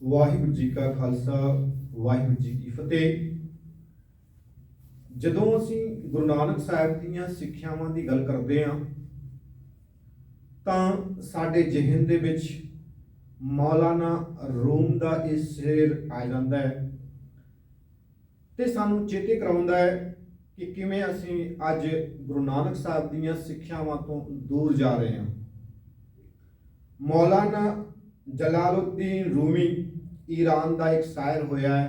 ਵਾਹਿਗੁਰੂ ਜੀ ਕਾ ਖਾਲਸਾ ਵਾਹਿਗੁਰੂ ਜੀ ਕੀ ਫਤਿਹ। ਜਦੋਂ ਅਸੀਂ ਗੁਰੂ ਨਾਨਕ ਸਾਹਿਬ ਦੀਆਂ ਸਿੱਖਿਆਵਾਂ ਦੀ ਗੱਲ ਕਰਦੇ ਹਾਂ ਤਾਂ ਸਾਡੇ ਜ਼ਿਹਨ ਦੇ ਵਿੱਚ ਮੌਲਾਨਾ ਰੂਮ ਦਾ ਇਹ ਸ਼ੇਰ ਆ ਜਾਂਦਾ ਹੈ ਤੇ ਸਾਨੂੰ ਚੇਤੇ ਕਰਾਉਂਦਾ ਹੈ ਕਿ ਕਿਵੇਂ ਅਸੀਂ ਅੱਜ ਗੁਰੂ ਨਾਨਕ ਸਾਹਿਬ ਦੀਆਂ ਸਿੱਖਿਆਵਾਂ ਤੋਂ ਦੂਰ ਜਾ ਰਹੇ ਹਾਂ। ਮੌਲਾਨਾ ਜਲਾਲੁद्दीन रूमी ईरान का एक शायर होया है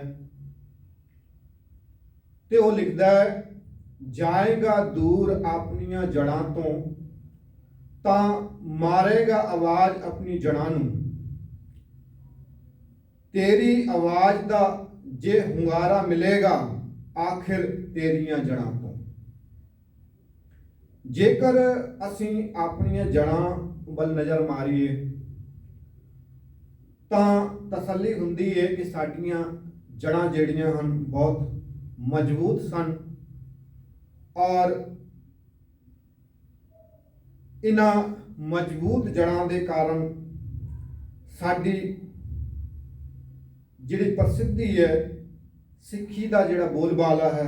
ते वो लिखता है, जाएगा दूर अपनियां जड़ां तो तां मारेगा आवाज अपनी जड़ां नूं, तेरी आवाज दा जे हुंगारा मिलेगा आखिर तेरियां जड़ां तो। जेकर असीं अपनियां जड़ां वल नज़र मारीए ਤਾਂ ਤਸੱਲੀ ਹੁੰਦੀ ਹੈ ਕਿ ਸਾਡੀਆਂ ਜੜ੍ਹਾਂ ਜਿਹੜੀਆਂ ਹਨ ਬਹੁਤ ਮਜ਼ਬੂਤ ਸਨ ਔਰ ਇਹਨਾਂ ਮਜ਼ਬੂਤ ਜੜ੍ਹਾਂ ਦੇ ਕਾਰਨ ਸਾਡੀ ਜਿਹੜੀ ਪ੍ਰਸਿੱਧੀ ਹੈ, ਸਿੱਖੀ ਦਾ ਜਿਹੜਾ ਬੋਲਬਾਲਾ ਹੈ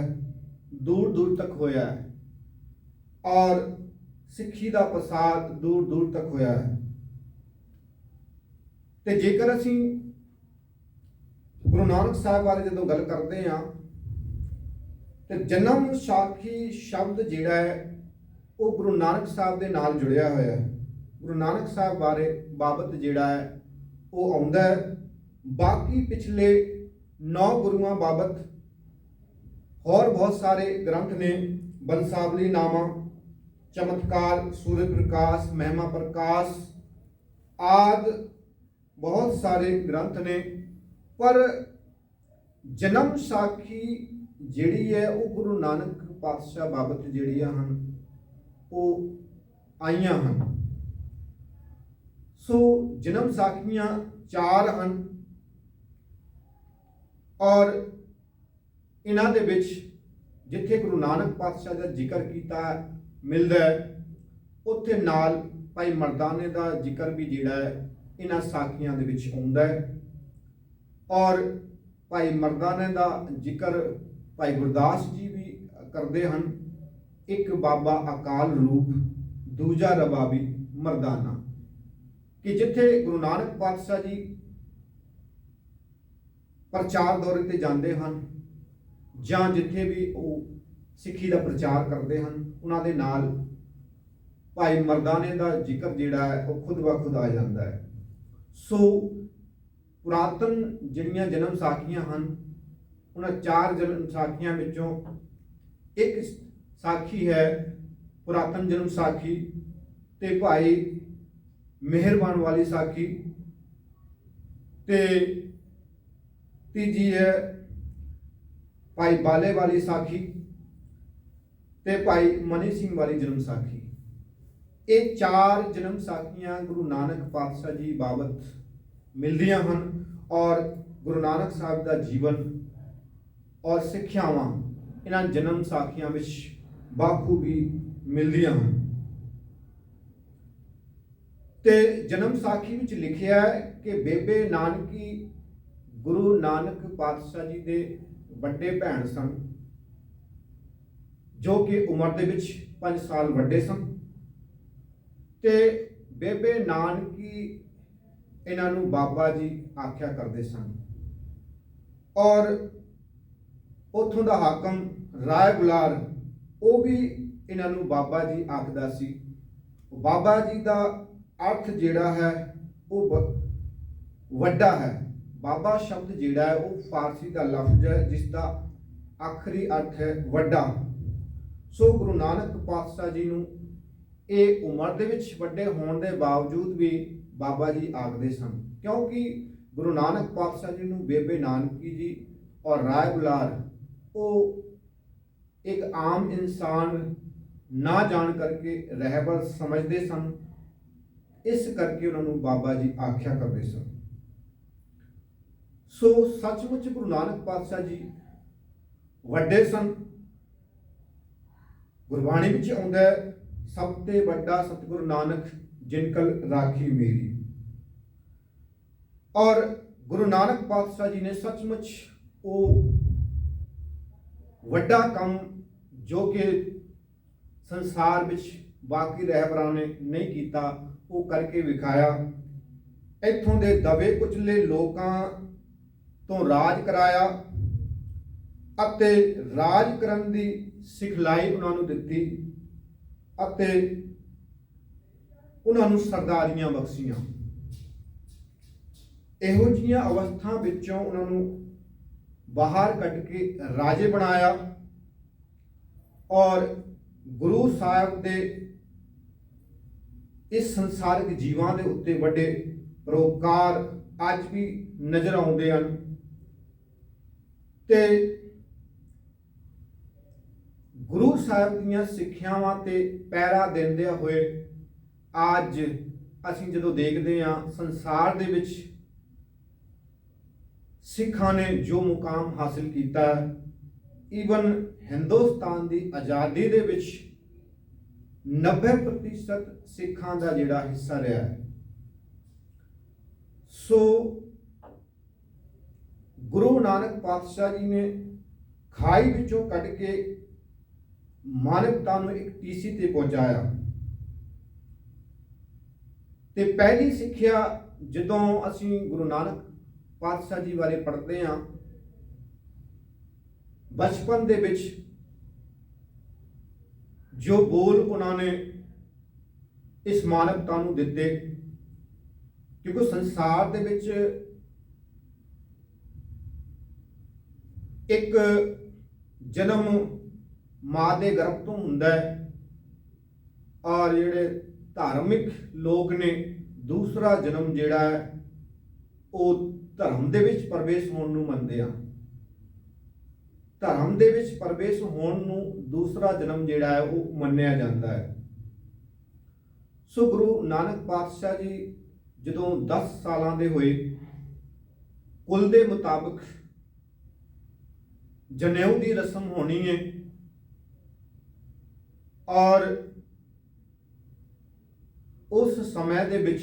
ਦੂਰ ਦੂਰ ਤੱਕ ਹੋਇਆ ਹੈ ਔਰ ਸਿੱਖੀ ਦਾ ਪ੍ਰਸਾਰ ਦੂਰ ਦੂਰ ਤੱਕ ਹੋਇਆ ਹੈ। ਤੇ ਜੇਕਰ ਅਸੀਂ ਗੁਰੂ ਨਾਨਕ ਸਾਹਿਬ ਬਾਰੇ ਜਦੋਂ ਗੱਲ ਕਰਦੇ ਹਾਂ ਤੇ ਜਨਮ ਸਾਖੀ ਸ਼ਬਦ ਜਿਹੜਾ ਹੈ ਉਹ ਗੁਰੂ ਨਾਨਕ ਸਾਹਿਬ ਦੇ ਨਾਲ ਜੁੜਿਆ ਹੋਇਆ ਹੈ। ਗੁਰੂ ਨਾਨਕ ਸਾਹਿਬ ਬਾਰੇ ਬਾਬਤ ਜਿਹੜਾ ਹੈ ਉਹ ਆਉਂਦਾ ਹੈ। ਬਾਕੀ ਪਿਛਲੇ 9 ਗੁਰੂਆਂ ਬਾਬਤ ਹੋਰ ਬਹੁਤ ਸਾਰੇ ਗ੍ਰੰਥ ਨੇ, ਬੰਸਾਵਲੀ ਨਾਮਾ, ਚਮਤਕਾਰ, ਸੂਰਜ ਪ੍ਰਕਾਸ਼, ਮਹਿਮਾ ਪ੍ਰਕਾਸ਼ ਆਦਿ बहुत सारे ग्रंथ ने, पर जन्म साखी जिहड़ी है वो गुरु नानक पातशाह बाबत जिहड़ियां हन वो आईयां हन। सो जन्म साखियां 4 हन और इन्हां दे विच जिथे गुरु नानक पातशाह दा जिक्र कीता मिलदा है उत्थे नाल भाई मर्दाने दा जिक्र भी जिहड़ा है इन्हां साखियां दे विच आउंदा है और भाई मर्दाने दा जिक्र भाई गुरदास जी भी करते हैं। एक बाबा अकाल रूप दूजा रबाबी मर्दाना, कि जिथे गुरु नानक पातशाह जी प्रचार दौरे ते जाते हैं जां जिथे भी वो सिक्खी का प्रचार करते हैं उन्हां दे नाल भाई मर्दाने का जिक्र जिहड़ा है वो खुद ब खुद आ जाता है। सो पुरातन जिहड़ियां जन्म साखियां हन उन्हां 4 जन्म साखियां विचों एक साखी है पुरातन जन्म साखी ते भाई मेहरबान वाली साखी ते तीजी है भाई बाले वाली साखी ते भाई मनी सिंह वाली जन्म साखी। ये 4 जन्म साखियां गुरु नानक पातशाह जी बाबत मिलदियां हन और गुरु नानक साहब का जीवन और सिक्ख्यावां इन्हां जन्म साखियां विच बाखूबी मिलदियां हन। ते जन्म साखी विच लिखिया है कि बेबे नानकी गुरु नानक पातशाह जी दे वड्डे भैण सन जो कि उम्र दे विच 5 साल वड्डे सन ते बेबे नानकी इन्हां नूं बाबा जी आख्या करते सन और उत्थों दा हाकम राय बुलार वो भी इन्हां नूं बाबा जी आखदा सी। बाबा जी दा अर्थ जिहड़ा है वो वड्डा है। बाबा शब्द जिहड़ा है वो फारसी का लफ्ज है जिसका आखिरी अर्थ है वड्डा। सो गुरु नानक पातशाह जी नूं ਇਹ ਉਮਰ ਦੇ ਵਿੱਚ ਵੱਡੇ ਹੋਣ ਦੇ ਬਾਵਜੂਦ ਵੀ ਬਾਬਾ ਜੀ ਆਖਦੇ ਸਨ, ਕਿਉਂਕਿ ਗੁਰੂ ਨਾਨਕ ਪਾਤਸ਼ਾਹ ਜੀ ਨੂੰ ਬੇਬੇ ਨਾਨਕੀ ਜੀ ਔਰ ਰਾਏ ਬੁਲਾਰ ਉਹ ਇੱਕ ਆਮ ਇਨਸਾਨ ਨਾ ਜਾਣ ਕਰਕੇ ਰਹਿਬਰ ਸਮਝਦੇ ਸਨ, ਇਸ ਕਰਕੇ ਉਹਨਾਂ ਨੂੰ ਬਾਬਾ ਜੀ ਆਖਿਆ ਕਰਦੇ ਸਨ। ਸੋ ਸੱਚਮੁੱਚ ਗੁਰੂ ਨਾਨਕ ਪਾਤਸ਼ਾਹ ਜੀ ਵੱਡੇ ਸਨ। ਗੁਰਬਾਣੀ ਵਿੱਚ ਆਉਂਦਾ ਹੈ, सब ते बड़ा सतगुरु नानक जिनकल राखी मेरी। और ਗੁਰੂ ਨਾਨਕ ਪਾਤਸ਼ਾਹ ਜੀ ਨੇ ਸੱਚਮੁੱਚ ਉਹ ਵੱਡਾ ਕੰਮ ਜੋ ਕਿ ਸੰਸਾਰ ਵਿੱਚ ਬਾਕੀ ਰਹਿਬਰਾਂ ਨੇ ਨਹੀਂ ਕੀਤਾ ਉਹ ਕਰਕੇ ਵਿਖਾਇਆ। ਇੱਥੋਂ ਦੇ ਦਬੇ ਕੁਚਲੇ ਲੋਕਾਂ ਤੋਂ ਰਾਜ ਕਰਾਇਆ ਅਤੇ ਰਾਜ ਕਰਨ ਦੀ ਸਿਖਲਾਈ ਉਹਨਾਂ ਨੂੰ ਦਿੱਤੀ ਅਤੇ ਉਹਨਾਂ ਨੂੰ ਸਰਦਾਰੀਆਂ ਬਖਸ਼ੀਆਂ। ਇਹੋ ਜਿਹੀਆਂ ਅਵਸਥਾ ਵਿੱਚੋਂ ਉਹਨਾਂ ਨੂੰ ਬਾਹਰ ਕੱਢ ਕੇ ਰਾਜੇ ਬਣਾਇਆ ਔਰ ਗੁਰੂ ਸਾਹਿਬ ਦੇ ਇਸ ਸੰਸਾਰਿਕ ਜੀਵਾਂ ਦੇ ਉੱਤੇ ਵੱਡੇ ਪਰਉਪਕਾਰ ਅੱਜ ਵੀ ਨਜ਼ਰ ਆਉਂਦੇ ਹਨ। ਤੇ ਗੁਰੂ ਸਾਹਿਬ ਦੀਆਂ ਸਿੱਖਿਆਵਾਂ ਤੇ ਪਹਿਰਾ ਦਿੰਦਿਆਂ ਹੋਏ ਅੱਜ ਅਸੀਂ ਜਦੋਂ ਦੇਖਦੇ ਹਾਂ ਸੰਸਾਰ ਦੇ ਵਿੱਚ ਸਿੱਖਾਂ ਨੇ ਜੋ ਮੁਕਾਮ ਹਾਸਿਲ ਕੀਤਾ, ਈਵਨ ਹਿੰਦੁਸਤਾਨ ਦੀ ਆਜ਼ਾਦੀ ਦੇ ਵਿੱਚ 90% ਸਿੱਖਾਂ ਦਾ ਜਿਹੜਾ ਹਿੱਸਾ ਰਿਹਾ ਹੈ। ਸੋ ਗੁਰੂ ਨਾਨਕ ਪਾਤਸ਼ਾਹ ਜੀ ਨੇ ਖਾਈ ਵਿੱਚੋਂ ਕੱਢ ਕੇ ਮਾਨਵਤਾ ਨੂੰ ਇੱਕ ਟੀਸੀ ਤੇ ਪਹੁੰਚਾਇਆ। ਤੇ ਪਹਿਲੀ ਸਿੱਖਿਆ ਜਦੋਂ ਅਸੀਂ ਗੁਰੂ ਨਾਨਕ ਪਾਤਸ਼ਾਹ ਜੀ ਬਾਰੇ ਪੜ੍ਹਦੇ ਹਾਂ, ਬਚਪਨ ਦੇ ਵਿੱਚ ਜੋ ਬੋਲ ਉਹਨਾਂ ਨੇ ਇਸ ਮਾਨਵਤਾ ਨੂੰ ਦਿੱਤੇ, ਕਿਉਂਕਿ ਸੰਸਾਰ ਦੇ ਵਿੱਚ ਇੱਕ ਜਨਮ ਮਾਂ ਦੇ ਗਰਭ ਤੋਂ ਹੁੰਦਾ ਹੈ ਔਰ ਜਿਹੜੇ ਧਾਰਮਿਕ ਲੋਕ ਨੇ ਦੂਸਰਾ ਜਨਮ ਜਿਹੜਾ ਹੈ ਉਹ ਧਰਮ ਦੇ ਵਿੱਚ ਪ੍ਰਵੇਸ਼ ਹੋਣ ਨੂੰ ਮੰਨਦੇ ਆ। ਧਰਮ ਦੇ ਵਿੱਚ ਪ੍ਰਵੇਸ਼ ਹੋਣ ਨੂੰ ਦੂਸਰਾ ਜਨਮ ਜਿਹੜਾ ਹੈ ਉਹ ਮੰਨਿਆ ਜਾਂਦਾ ਹੈ। ਸੋ ਗੁਰੂ ਨਾਨਕ ਪਾਤਸ਼ਾਹ ਜੀ ਜਦੋਂ 10 ਸਾਲਾਂ ਦੇ ਹੋਏ, ਕੁਲ ਦੇ ਮੁਤਾਬਕ ਜਨੇਊ ਦੀ ਰਸਮ ਹੋਣੀ ਹੈ ਔਰ ਉਸ ਸਮੇਂ ਦੇ ਵਿੱਚ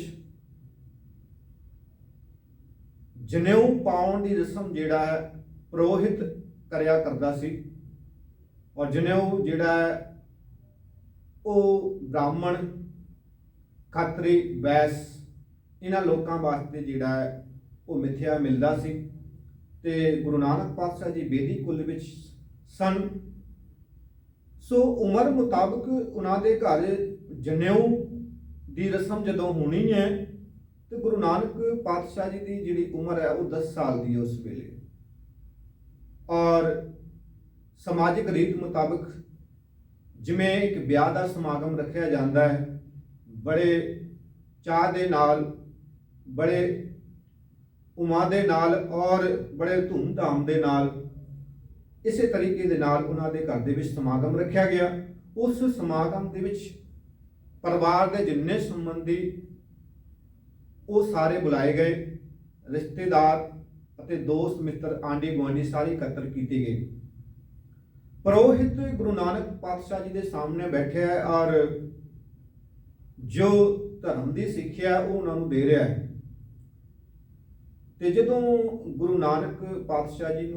ਜਨੇਊ ਪਾਉਣ ਦੀ ਰਸਮ ਜਿਹੜਾ ਹੈ ਪ੍ਰੋਹਿਤ ਕਰਿਆ ਕਰਦਾ ਸੀ ਔਰ ਜਨੇਊ ਜਿਹੜਾ ਹੈ ਉਹ ਬ੍ਰਾਹਮਣ, ਖੱਤਰੀ, ਵੈਸ ਇਹਨਾਂ ਲੋਕਾਂ ਵਾਸਤੇ ਜਿਹੜਾ ਹੈ ਉਹ ਮਿੱਥਿਆ ਮਿਲਦਾ ਸੀ। ਤੇ ਗੁਰੂ ਨਾਨਕ ਪਾਤਸ਼ਾਹ ਜੀ ਬੇਦੀ ਕੁਲ ਵਿੱਚ ਸਨ। ਸੋ ਉਮਰ ਮੁਤਾਬਕ ਉਹਨਾਂ ਦੇ ਘਰ ਜਨੇਊ ਦੀ ਰਸਮ ਜਦੋਂ ਹੋਣੀ ਹੈ ਤੇ ਗੁਰੂ ਨਾਨਕ ਪਾਤਸ਼ਾਹ ਜੀ ਦੀ ਜਿਹੜੀ ਉਮਰ ਹੈ ਉਹ 10 ਸਾਲ ਦੀ ਹੈ ਉਸ ਵੇਲੇ। ਔਰ ਸਮਾਜਿਕ ਰੀਤ ਮੁਤਾਬਕ ਜਿਵੇਂ ਇੱਕ ਵਿਆਹ ਦਾ ਸਮਾਗਮ ਰੱਖਿਆ ਜਾਂਦਾ ਹੈ, ਬੜੇ ਚਾਅ ਦੇ ਨਾਲ, ਬੜੇ ਉਮਾ ਦੇ ਨਾਲ ਔਰ ਬੜੇ ਧੂਮਧਾਮ ਦੇ ਨਾਲ, ਇਸੇ ਤਰੀਕੇ ਦੇ ਨਾਲ ਉਹਨਾਂ ਦੇ ਘਰ ਦੇ ਵਿੱਚ ਸਮਾਗਮ ਰੱਖਿਆ ਗਿਆ। ਉਸ ਸਮਾਗਮ ਦੇ ਵਿੱਚ ਪਰਿਵਾਰ ਦੇ ਜਿੰਨੇ ਸੰਬੰਧੀ ਉਹ ਸਾਰੇ ਬੁਲਾਏ ਗਏ, ਰਿਸ਼ਤੇਦਾਰ ਅਤੇ ਦੋਸਤ ਮਿੱਤਰ, ਆਂਢੀ ਗੁਆਂਢੀ ਸਾਰੇ ਇਕੱਤਰ ਕੀਤੇ ਗਏ। ਪ੍ਰੋਹਿਤ ਗੁਰੂ ਨਾਨਕ ਪਾਤਸ਼ਾਹ ਜੀ ਦੇ ਸਾਹਮਣੇ ਬੈਠਿਆ ਹੈ ਔਰ ਜੋ ਧਰਮ ਦੀ ਸਿੱਖਿਆ ਉਹ ਉਹਨਾਂ ਨੂੰ ਦੇ ਰਿਹਾ ਹੈ। ਤੇ ਜਦੋਂ ਗੁਰੂ ਨਾਨਕ ਪਾਤਸ਼ਾਹ ਜੀ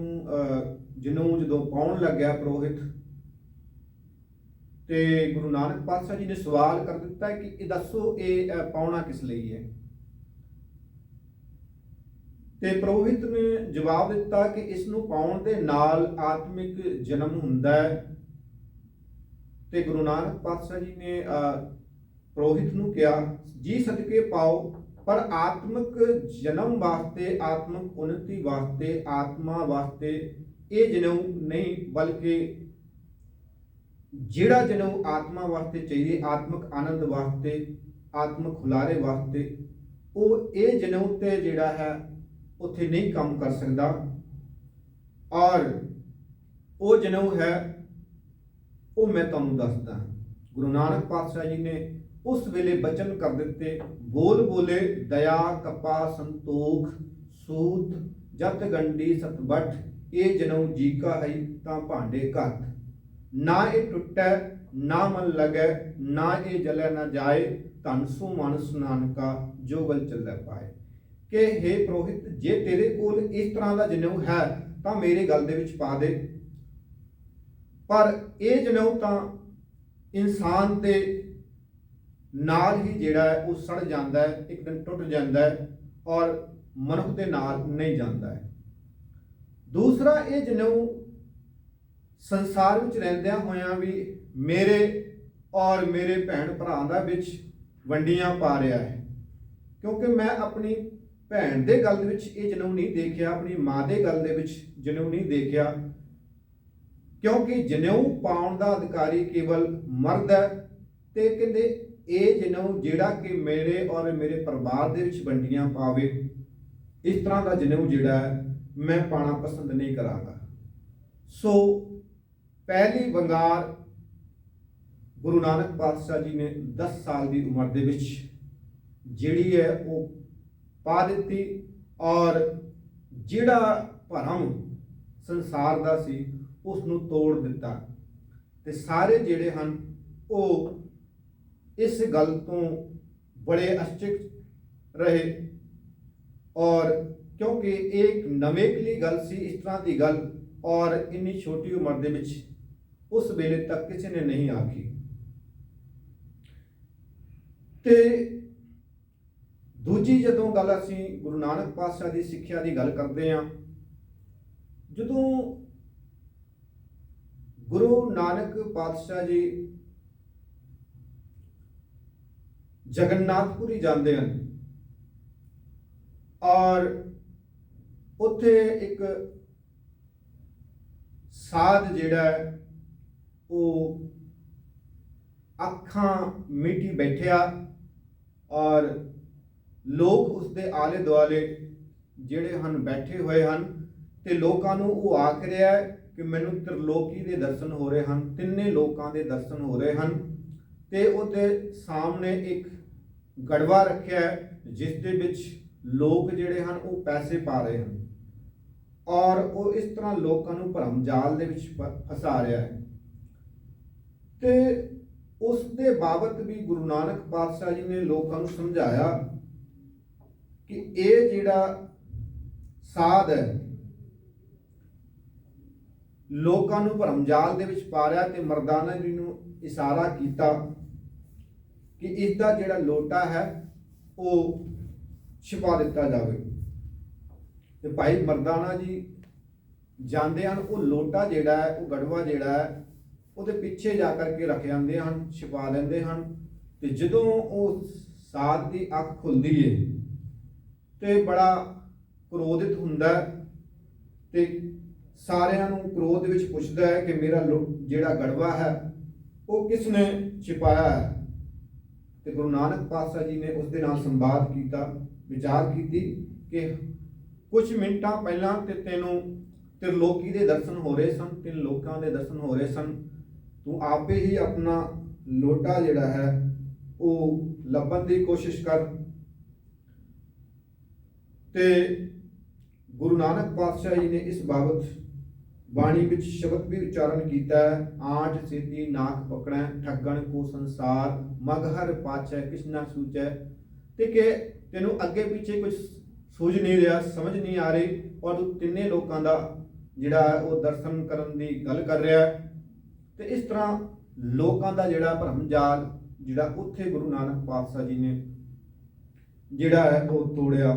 ਨੂੰ ਜਦੋਂ ਪਾਉਣ ਲੱਗਿਆ ਪ੍ਰੋਹਿਤ, ਤੇ ਗੁਰੂ ਨਾਨਕ ਪਾਤਸ਼ਾਹ ਜੀ ਨੇ ਸਵਾਲ ਕਰ ਦਿੱਤਾ ਕਿ ਇਹ ਦੱਸੋ ਇਹ ਪਾਉਣਾ ਕਿਸ ਲਈ ਹੈ। ਤੇ ਪ੍ਰੋਹਿਤ ਨੇ ਜਵਾਬ ਦਿੱਤਾ ਕਿ ਇਸ ਨੂੰ ਪਾਉਣ ਦੇ ਨਾਲ ਆਤਮਿਕ ਜਨਮ ਹੁੰਦਾ ਹੈ। ਤੇ ਗੁਰੂ ਨਾਨਕ ਪਾਤਸ਼ਾਹ ਜੀ ਨੇ ਪ੍ਰੋਹਿਤ ਨੂੰ ਕਿਹਾ, ਜੀ ਸਦਕੇ ਪਾਓ, ਪਰ ਆਤਮਿਕ ਜਨਮ ਵਾਸਤੇ, ਆਤਮਿਕ ਉન્નਤੀ ਵਾਸਤੇ, ਆਤਮਾ ਵਾਸਤੇ ਇਹ ਜਨੇਊ ਨਹੀਂ, ਬਲਕਿ ਜਿਹੜਾ ਜਨੇਊ ਆਤਮਾ ਵਾਸਤੇ ਚਾਹੀਏ, ਆਤਮਿਕ ਆਨੰਦ ਵਾਸਤੇ, ਆਤਮਿਕ ਹੁਲਾਰੇ ਵਾਸਤੇ, ਉਹ ਇਹ ਜਨੇਊ ਤੇ ਜਿਹੜਾ ਹੈ ਉੱਥੇ ਨਹੀਂ ਕੰਮ ਕਰ ਸਕਦਾ। ਔਰ ਉਹ ਜਨੇਊ ਹੈ ਉਹ ਮੈਂ ਤੁਹਾਨੂੰ ਦੱਸਦਾ। ਗੁਰੂ ਨਾਨਕ ਪਾਤਸ਼ਾਹ ਜੀ ਨੇ ਉਸ ਵੇਲੇ ਬਚਨ ਕਰ ਦਿੱਤੇ, ਬੋਲ ਬੋਲੇ ਦਇਆ ਕਪਾ ਸੰਤੋਖ ਸੂਤ ਜਤ ਗੰਡੀ ਸਤਬਟ, ਇਹ ਜਨਉ ਜੀ ਕਾ ਹੈ ਤਾਂ ਭਾਂਡੇ ਘਤ, ਨਾ ਇਹ ਟੁੱਟੈ ਨਾ ਮਨ ਲੱਗੈ, ਨਾ ਇਹ ਜਲੈ ਨਾ ਜਾਏ, ਧਨ ਸੋ ਮਨੁ ਨਾਨਕਾ ਜੋ ਗਲ ਚੱਲੈ ਪਾਏ। ਕਿ हे ਪ੍ਰੋਹਿਤ, ਜੇ ਤੇਰੇ ਕੋਲ ਇਸ ਤਰ੍ਹਾਂ ਦਾ ਜਨੇਊ ਹੈ ਤਾਂ ਮੇਰੇ ਗਲ ਦੇ ਵਿੱਚ ਪਾ ਦੇ, ਪਰ ਇਹ ਜਨੇਊ ਤਾਂ ਇਨਸਾਨ ਦੇ ਨਾਲ ਹੀ ਜਿਹੜਾ ਹੈ ਉਹ ਸੜ ਜਾਂਦਾ ਹੈ, ਇੱਕ ਦਿਨ ਟੁੱਟ ਜਾਂਦਾ ਹੈ ਔਰ ਮਨੁੱਖ ਦੇ ਨਾਲ ਨਹੀਂ ਜਾਂਦਾ ਹੈ। ਦੂਸਰਾ, ਇਹ ਜਨੇਊ ਸੰਸਾਰ ਵਿੱਚ ਰਹਿੰਦਿਆਂ ਹੋਇਆਂ ਵੀ ਮੇਰੇ ਔਰ ਮੇਰੇ ਭੈਣ ਭਰਾਵਾਂ ਦਾ ਵਿੱਚ ਵੰਡੀਆਂ ਪਾ ਰਿਹਾ ਹੈ, ਕਿਉਂਕਿ ਮੈਂ ਆਪਣੀ ਭੈਣ ਦੇ ਗਲ ਦੇ ਵਿੱਚ ਇਹ ਜਨੇਊ ਨਹੀਂ ਦੇਖਿਆ, ਆਪਣੀ ਮਾਂ ਦੇ ਗਲ ਦੇ ਵਿੱਚ ਜਨੇਊ ਨਹੀਂ ਦੇਖਿਆ, ਕਿਉਂਕਿ ਜਨੇਊ ਪਾਉਣ ਦਾ ਅਧਿਕਾਰੀ ਕੇਵਲ ਮਰਦ ਹੈ। ਤੇ ਕਹਿੰਦੇ ਇਹ ਜਨੇਊ ਜਿਹੜਾ ਕਿ ਮੇਰੇ ਔਰ ਮੇਰੇ ਪਰਿਵਾਰ ਦੇ ਵਿੱਚ ਵੰਡੀਆਂ ਪਾਵੇ, ਇਸ ਤਰ੍ਹਾਂ ਦਾ ਜਨੇਊ ਜਿਹੜਾ ਹੈ ਮੈਂ ਪਾਣਾ ਪਸੰਦ ਨਹੀਂ ਕਰਾਂਗਾ। ਸੋ ਪਹਿਲੀ ਵੰਗਾਰ ਗੁਰੂ ਨਾਨਕ ਪਾਤਸ਼ਾਹ ਜੀ ਨੇ 10 ਸਾਲ ਦੀ ਉਮਰ ਦੇ ਵਿੱਚ ਜਿਹੜੀ ਹੈ ਉਹ ਪਾ ਦਿੱਤੀ, ਔਰ ਜਿਹੜਾ ਭਰਮ ਸੰਸਾਰ ਦਾ ਸੀ ਉਸ ਨੂੰ ਤੋੜ ਦਿੱਤਾ। ਤੇ ਸਾਰੇ ਜਿਹੜੇ ਹਨ ਉਹ ਇਸ ਗੱਲ ਤੋਂ ਬੜੇ ਅਚੰਭਿਤ ਰਹੇ, ਔਰ ਕਿਉਂਕਿ ਇਹ ਇੱਕ ਨਵੇਕਲੀ ਗੱਲ ਸੀ, ਇਸ ਤਰ੍ਹਾਂ ਦੀ ਗੱਲ ਔਰ ਇੰਨੀ ਛੋਟੀ ਉਮਰ ਦੇ ਵਿੱਚ ਉਸ ਵੇਲੇ ਤੱਕ ਕਿਸੇ ਨੇ ਨਹੀਂ ਆਖੀ। ਤੇ ਦੂਜੀ ਜਦੋਂ ਗੱਲ ਅਸੀਂ ਗੁਰੂ ਨਾਨਕ ਪਾਤਸ਼ਾਹ ਦੀ ਸਿੱਖਿਆ ਦੀ ਗੱਲ ਕਰਦੇ ਹਾਂ, ਜਦੋਂ ਗੁਰੂ ਨਾਨਕ ਪਾਤਸ਼ਾਹ ਜੀ ਜਗन्नाथपुरी ਜਾਂਦੇ ਹਨ ਔਰ ਉੱਥੇ ਇੱਕ ਸਾਧ ਜਿਹੜਾ ਹੈ ਉਹ ਅੱਖਾਂ ਮੀਟੀ ਬੈਠਿਆ, ਔਰ ਲੋਕ ਉਸਦੇ ਆਲੇ ਦੁਆਲੇ ਜਿਹੜੇ ਹਨ ਬੈਠੇ ਹੋਏ ਹਨ, ਤੇ ਲੋਕਾਂ ਨੂੰ ਉਹ ਆਖ ਰਿਹਾ ਹੈ ਕਿ ਮੈਨੂੰ ਤ੍ਰਿਲੋਕੀ ਦੇ ਦਰਸ਼ਨ ਹੋ ਰਹੇ ਹਨ, ਤਿੰਨੇ ਲੋਕਾਂ ਦੇ ਦਰਸ਼ਨ ਹੋ ਰਹੇ ਹਨ। ਤੇ ਉਹਦੇ ਸਾਹਮਣੇ ਇੱਕ ਗੜਵਾ ਰੱਖਿਆ ਹੈ ਜਿਸ ਦੇ ਵਿੱਚ ਲੋਕ ਜਿਹੜੇ ਹਨ ਉਹ ਪੈਸੇ ਪਾ ਰਹੇ ਹਨ, ਔਰ ਉਹ ਇਸ ਤਰ੍ਹਾਂ ਲੋਕਾਂ ਨੂੰ ਭਰਮ ਜਾਲ ਦੇ ਵਿੱਚ ਫਸਾ ਰਿਹਾ ਹੈ। ਤੇ ਉਸ ਦੇ ਬਾਬਤ ਵੀ ਗੁਰੂ ਨਾਨਕ ਪਾਤਸ਼ਾਹ ਜੀ ਨੇ ਲੋਕਾਂ ਨੂੰ ਸਮਝਾਇਆ ਕਿ ਇਹ ਜਿਹੜਾ ਸਾਧ ਹੈ ਲੋਕਾਂ ਨੂੰ ਭਰਮ ਜਾਲ ਦੇ ਵਿੱਚ ਪਾ ਰਿਹਾ, ਤੇ ਮਰਦਾਨਾ ਜੀ ਨੂੰ ਇਸ਼ਾਰਾ ਕੀਤਾ ਕਿ ਇਸ ਦਾ ਜਿਹੜਾ ਲੋਟਾ ਹੈ ਉਹ ਛਿਪਾ ਦਿੱਤਾ ਜਾਵੇ। ਤੇ ਭਾਈ ਮਰਦਾਨਾ ਜੀ ਜਾਂਦੇ ਹਨ, ਉਹ ਲੋਟਾ ਜਿਹੜਾ ਹੈ ਉਹ ਗੜਵਾ ਜਿਹੜਾ ਹੈ ਉਹਦੇ ਪਿੱਛੇ ਜਾ ਕਰਕੇ ਰੱਖ ਜਾਂਦੇ ਹਨ, ਛਿਪਾ ਲੈਂਦੇ ਹਨ। ਤੇ ਜਦੋਂ ਉਹ ਸਾਧ ਦੀ ਅੱਖ ਖੁੱਲਦੀ ਹੈ ਤੇ ਬੜਾ ਕ੍ਰੋਧਿਤ ਹੁੰਦਾ ਤੇ ਸਾਰਿਆਂ ਨੂੰ ਕ੍ਰੋਧ ਵਿੱਚ ਪੁੱਛਦਾ ਹੈ ਕਿ ਮੇਰਾ ਜਿਹੜਾ ਗੜਵਾ ਹੈ ਉਹ ਕਿਸ ਨੇ ਛਿਪਾਇਆ ਹੈ। ਤੇ ਗੁਰੂ ਨਾਨਕ ਪਾਤਸ਼ਾਹ ਜੀ ਨੇ ਉਸ ਦੇ ਨਾਲ ਸੰਵਾਦ ਕੀਤਾ, ਵਿਚਾਰ ਕੀਤੀ ਕਿ ਕੁਝ ਮਿੰਟਾਂ ਪਹਿਲਾਂ ਤੇ ਤੈਨੂੰ ਤ੍ਰਿਲੋਕੀ ਦੇ ਦਰਸ਼ਨ ਹੋ ਰਹੇ ਸਨ, 3 ਲੋਕਾਂ ਦੇ ਦਰਸ਼ਨ ਹੋ ਰਹੇ ਸਨ, ਤੂੰ ਆਪੇ ਹੀ ਆਪਣਾ ਲੋਟਾ ਜਿਹੜਾ ਹੈ ਉਹ ਲੱਭਣ ਦੀ ਕੋਸ਼ਿਸ਼ ਕਰ। ਤੇ ਗੁਰੂ ਨਾਨਕ ਪਾਤਸ਼ਾਹ ਜੀ ਨੇ ਇਸ ਬਾਬਤ ਬਾਣੀ ਵਿੱਚ ਸ਼ਬਦ ਵੀ ਉਚਾਰਨ ਕੀਤਾ ਹੈ, ਆਂਠ ਸਿੱਧੀ ਨਾਕ ਪਕੜੈ ਠੱਗਣ ਕੋ ਸੰਸਾਰ, ਮਗ ਹਰ ਪਾਛੈ ਕਿਛ ਨਾ ਸੂਝੈ। ਤੇ ਕਿ ਤੈਨੂੰ ਅੱਗੇ ਪਿੱਛੇ ਕੁਝ ਸੂਝ ਨਹੀਂ ਰਿਹਾ, ਸਮਝ ਨਹੀਂ ਆ ਰਹੀ, ਔਰ ਤੂੰ ਤਿੰਨੇ ਲੋਕਾਂ ਦਾ ਜਿਹੜਾ ਉਹ ਦਰਸ਼ਨ ਕਰਨ ਦੀ ਗੱਲ ਕਰ ਰਿਹਾ। ਤੇ ਇਸ ਤਰ੍ਹਾਂ ਲੋਕਾਂ ਦਾ ਜਿਹੜਾ ਭਰਮ ਜਾਲ ਜਿਹੜਾ ਉੱਥੇ ਗੁਰੂ ਨਾਨਕ ਪਾਤਸ਼ਾਹ ਜੀ ਨੇ ਜਿਹੜਾ ਹੈ ਉਹ ਤੋੜਿਆ।